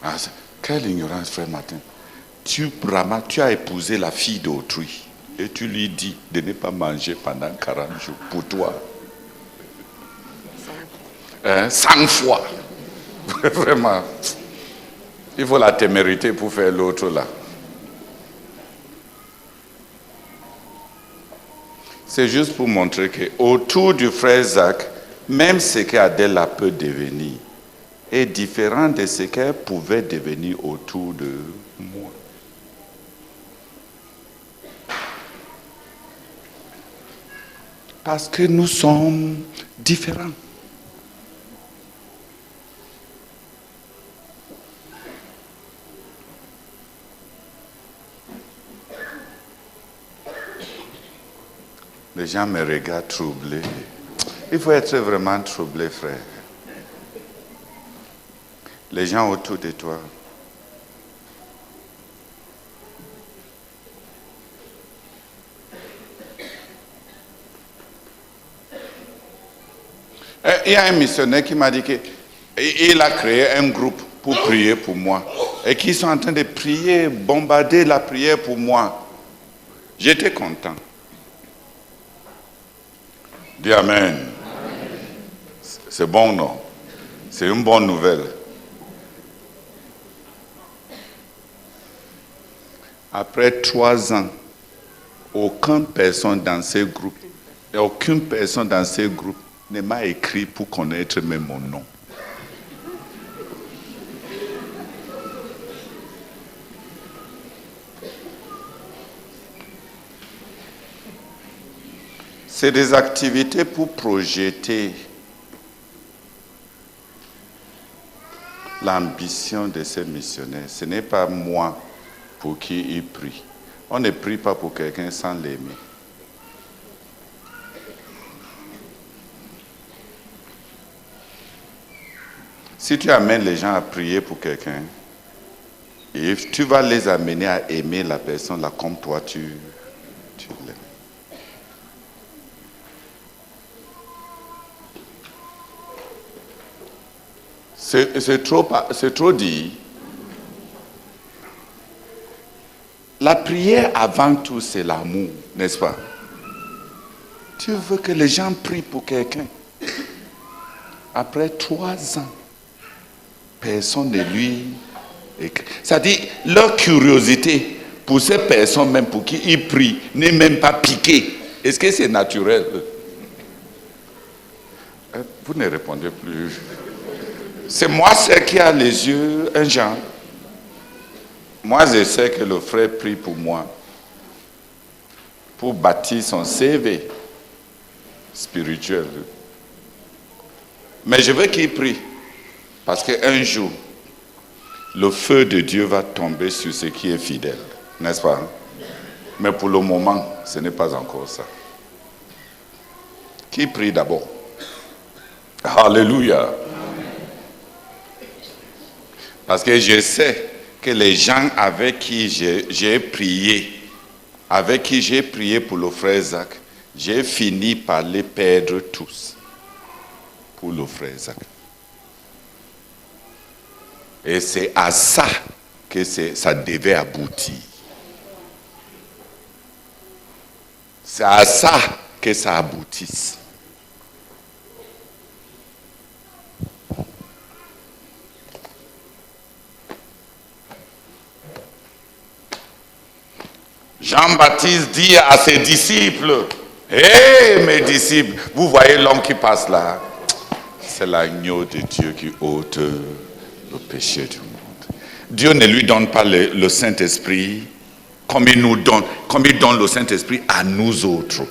Ah, quelle ignorance, frère Martin. Tu as épousé la fille d'autrui et tu lui dis de ne pas manger pendant 40 jours pour toi. 5 fois. Vraiment. Il faut la témérité pour faire l'autre là. C'est juste pour montrer qu'autour du frère Zach, même ce qu'Adèle peut devenir est différent de ce qu'elle pouvait devenir autour de moi. Parce que nous sommes différents. Les gens me regardent troublé. Il faut être vraiment troublé, frère. Les gens autour de toi. Il y a un missionnaire qui m'a dit qu'il a créé un groupe pour prier pour moi. Et qu'ils sont en train de prier, bombarder la prière pour moi. J'étais content. Dis Amen. C'est bon, non? C'est une bonne nouvelle. Après 3 ans, aucune personne dans ce groupe ne m'a écrit pour connaître même mon nom. C'est des activités pour projeter l'ambition de ces missionnaires, ce n'est pas moi pour qui ils prient. On ne prie pas pour quelqu'un sans l'aimer. Si tu amènes les gens à prier pour quelqu'un, et tu vas les amener à aimer la personne là comme toi tu l'aimes. C'est trop dit. La prière avant tout, c'est l'amour, n'est-ce pas? Tu veux que les gens prient pour quelqu'un. Après 3 ans, personne ne lui écrit. C'est-à-dire, leur curiosité pour ces personnes, même pour qui ils prient, n'est même pas piquée. Est-ce que c'est naturel? Vous ne répondez plus. C'est moi seul qui a les yeux, un genre. Moi, je sais que le frère prie pour moi, pour bâtir son CV spirituel. Mais je veux qu'il prie, parce qu'un jour, le feu de Dieu va tomber sur ce qui est fidèle, n'est-ce pas? Mais pour le moment, ce n'est pas encore ça. Qui prie d'abord? Alléluia. Parce que je sais que les gens avec qui j'ai prié pour le frère Zach, j'ai fini par les perdre tous pour le frère Zach. Et c'est à ça que ça devait aboutir. C'est à ça que ça aboutisse. Jean-Baptiste dit à ses disciples, hé mes disciples, vous voyez l'homme qui passe là, c'est l'agneau de Dieu qui ôte le péché du monde. Dieu ne lui donne pas le Saint-Esprit comme il donne le Saint-Esprit à nous autres.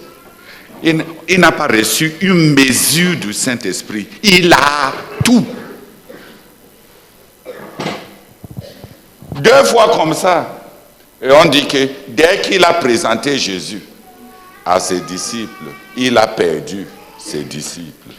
Il n'a pas reçu une mesure du Saint-Esprit, il a tout. 2 fois comme ça. Et on dit que dès qu'il a présenté Jésus à ses disciples, il a perdu ses disciples.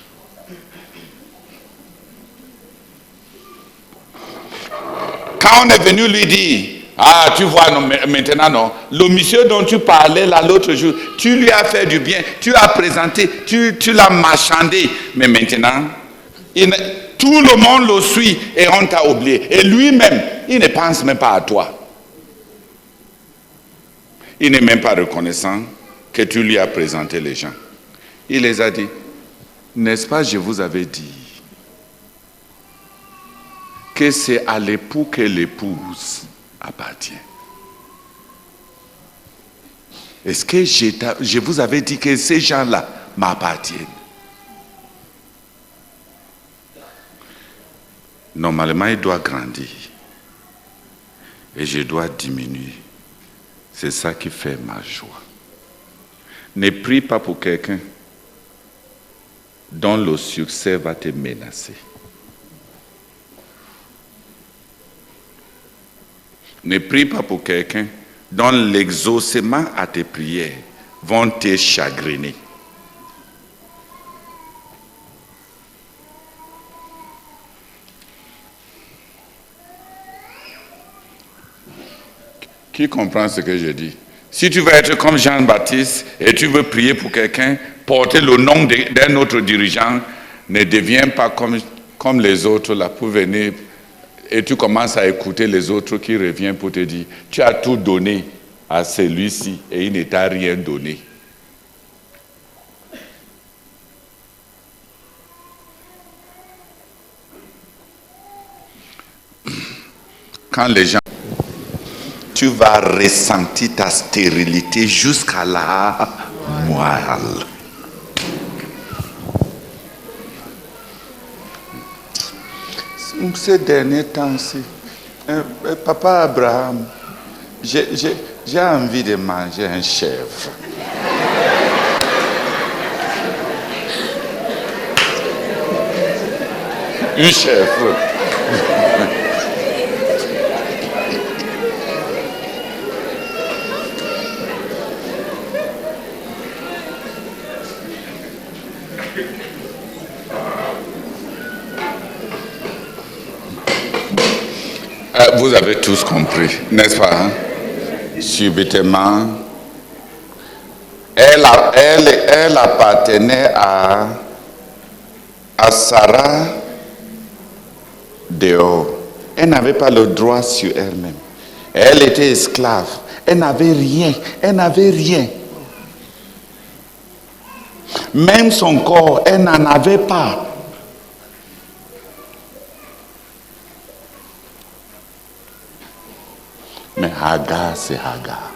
Quand on est venu lui dire, ah tu vois non, maintenant non, le monsieur dont tu parlais là l'autre jour, tu lui as fait du bien, tu as présenté, tu l'as marchandé, mais maintenant, tout le monde le suit et on t'a oublié. Et lui-même, il ne pense même pas à toi. Il n'est même pas reconnaissant que tu lui as présenté les gens. Il les a dit, n'est-ce pas, je vous avais dit que c'est à l'époux que l'épouse appartient. Est-ce que je vous avais dit que ces gens-là m'appartiennent? Normalement, il doit grandir. Et je dois diminuer. C'est ça qui fait ma joie. Ne prie pas pour quelqu'un dont le succès va te menacer. Ne prie pas pour quelqu'un dont l'exaucement à tes prières vont te chagriner. Qui comprend ce que je dis? Si tu veux être comme Jean-Baptiste et tu veux prier pour quelqu'un, porter le nom d'un autre dirigeant, ne deviens pas comme les autres là pour venir et tu commences à écouter les autres qui reviennent pour te dire, tu as tout donné à celui-ci et il ne t'a rien donné. Quand les gens, tu vas ressentir ta stérilité jusqu'à la moelle. Ces derniers temps-ci, Papa Abraham, j'ai envie de manger un chèvre. Une chèvre. Vous avez tous compris, n'est-ce pas? Hein? Subitement, elle appartenait à Sarah dehors. Elle n'avait pas le droit sur elle-même. Elle était esclave. Elle n'avait rien. Elle n'avait rien. Même son corps, elle n'en avait pas. Mais Hagar, c'est Hagar.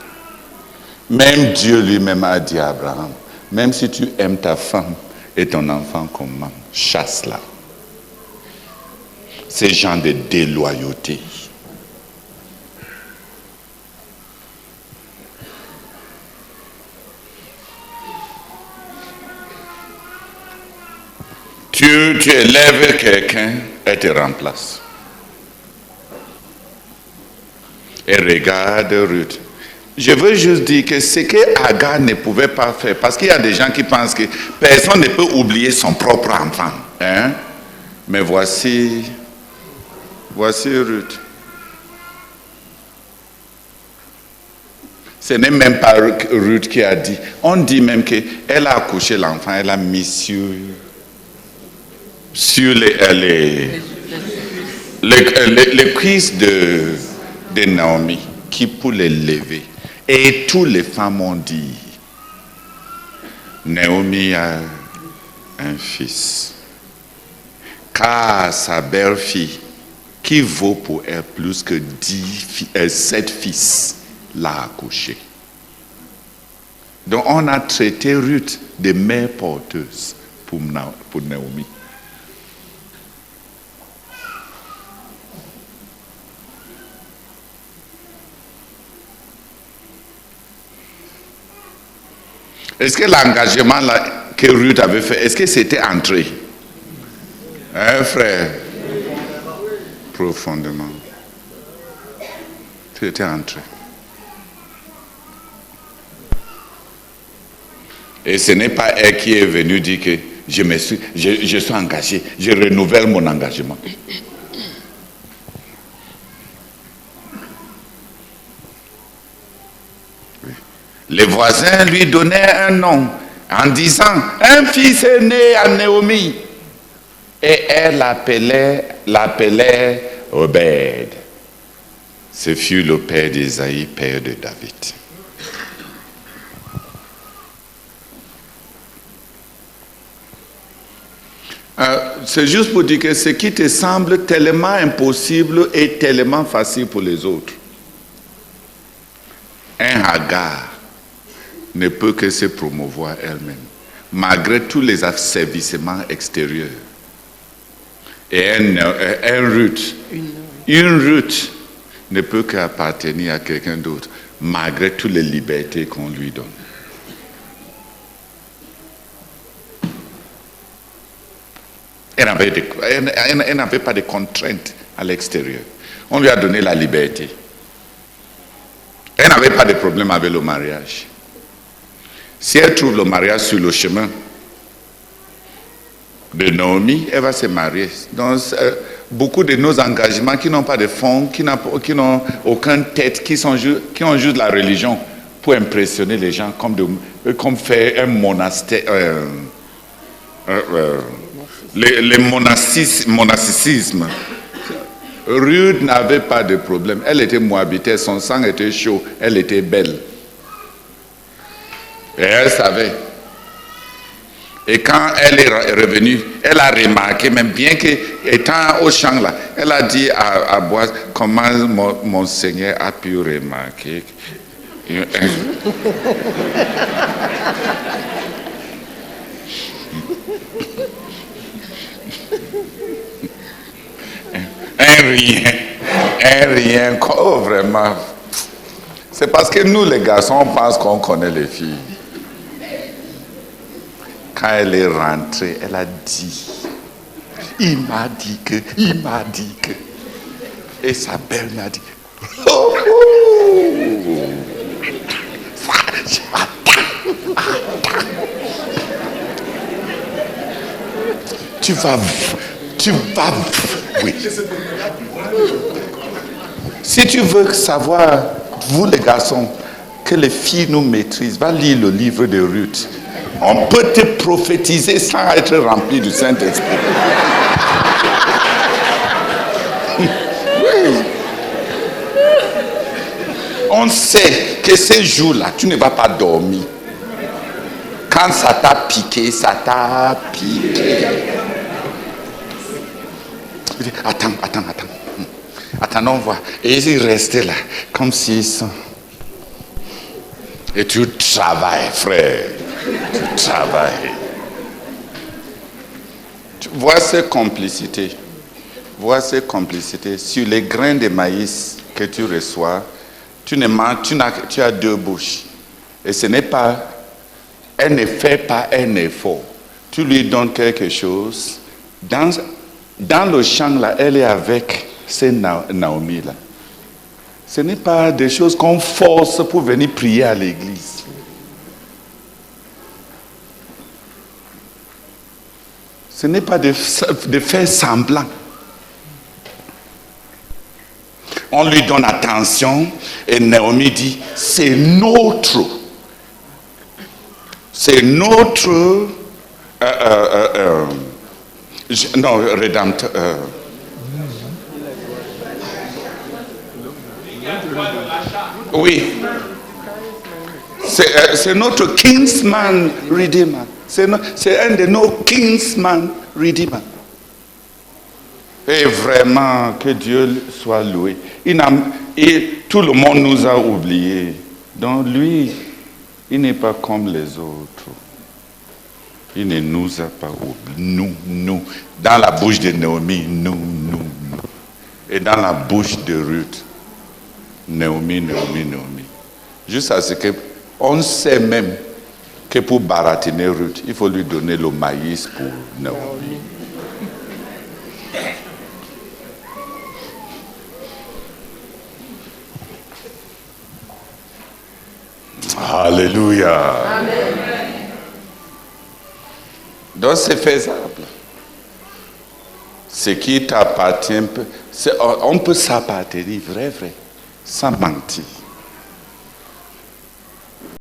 Même Dieu lui-même a dit à Abraham, même si tu aimes ta femme et ton enfant comme moi, chasse-la. Ces gens de déloyauté. Tu élèves quelqu'un, elle te remplace. Et regarde Ruth. Je veux juste dire que ce que Hagar ne pouvait pas faire, parce qu'il y a des gens qui pensent que personne ne peut oublier son propre enfant. Hein? Mais voici Ruth. Ce n'est même pas Ruth qui a dit. On dit même qu'elle a accouché l'enfant, elle a mis sur les cuisses de Naomi qui pour les lever. Et toutes les femmes ont dit, Naomi a un fils. Car sa belle-fille, qui vaut pour elle plus que 7 fils, l'a accouché. Donc on a traité Ruth de mère porteuse pour Naomi. Est-ce que l'engagement que Ruth avait fait, est-ce que c'était entré? Hein, frère? Profondément. C'était entré. Et ce n'est pas elle qui est venue dire que je suis engagé, je renouvelle mon engagement. Les voisins lui donnaient un nom en disant, un fils est né à Naomi. Et elle l'appelait Obed. Ce fut le père d'Ésaïe, père de David. C'est juste pour dire que ce qui te semble tellement impossible est tellement facile pour les autres. Un Hagar ne peut que se promouvoir elle-même, malgré tous les asservissements extérieurs. Et une Ruth ne peut qu'appartenir à quelqu'un d'autre, malgré toutes les libertés qu'on lui donne. Elle n'avait pas de contraintes à l'extérieur. On lui a donné la liberté. Elle n'avait pas de problème avec le mariage. Si elle trouve le mariage sur le chemin de Naomi, elle va se marier. Donc, beaucoup de nos engagements qui n'ont pas de fond, qui n'ont aucune tête, qui ont juste la religion pour impressionner les gens, comme faire un monastère, le monasticisme. Ruth n'avait pas de problème. Elle était moabitaire, son sang était chaud, elle était belle. Et elle savait. Et quand elle est revenue, elle a remarqué, même bien qu'étant au champ là, elle a dit à Boaz, comment mon Seigneur a pu remarquer. Un rien, oh, vraiment. C'est parce que nous les garçons, on pense qu'on connaît les filles. Quand elle est rentrée, elle a dit, il m'a dit que. Et sa belle m'a dit, oh, attends. Tu vas, oui. Si tu veux savoir, vous les garçons, que les filles nous maîtrisent, va lire le livre de Ruth. On peut te prophétiser sans être rempli du Saint-Esprit. Oui. On sait que ces jours-là, tu ne vas pas dormir. Quand ça t'a piqué, ça t'a piqué. Attends. Attendons voir. Et ils restaient là, comme s'ils sont. Et tu travailles, frère. Tu travailles. Vois ces complicités. Vois ces complicités. Sur les grains de maïs que tu reçois, tu as deux bouches. Et ce n'est pas. Elle ne fait pas un effort. Tu lui donnes quelque chose. Dans le champ, là, elle est avec ces Naomi là. Ce n'est pas des choses qu'on force pour venir prier à l'église. Ce n'est pas de faire semblant. On lui donne attention et Naomi dit, c'est notre. C'est notre rédempteur. Oui. C'est notre kinsman redeemer. C'est un de nos kinsman redeemer. Et vraiment, que Dieu soit loué. Et tout le monde nous a oubliés. Donc lui, il n'est pas comme les autres. Il ne nous a pas oubliés. Nous. Dans la bouche de Naomi, nous. Et dans la bouche de Ruth, Naomi. Jusqu'à ce qu'on sait même que pour baratiner Ruth, il faut lui donner le maïs pour Naomi. Alléluia. Amen. Donc c'est faisable. Ce qui t'appartient, on peut s'appartenir, vrai, sans mentir.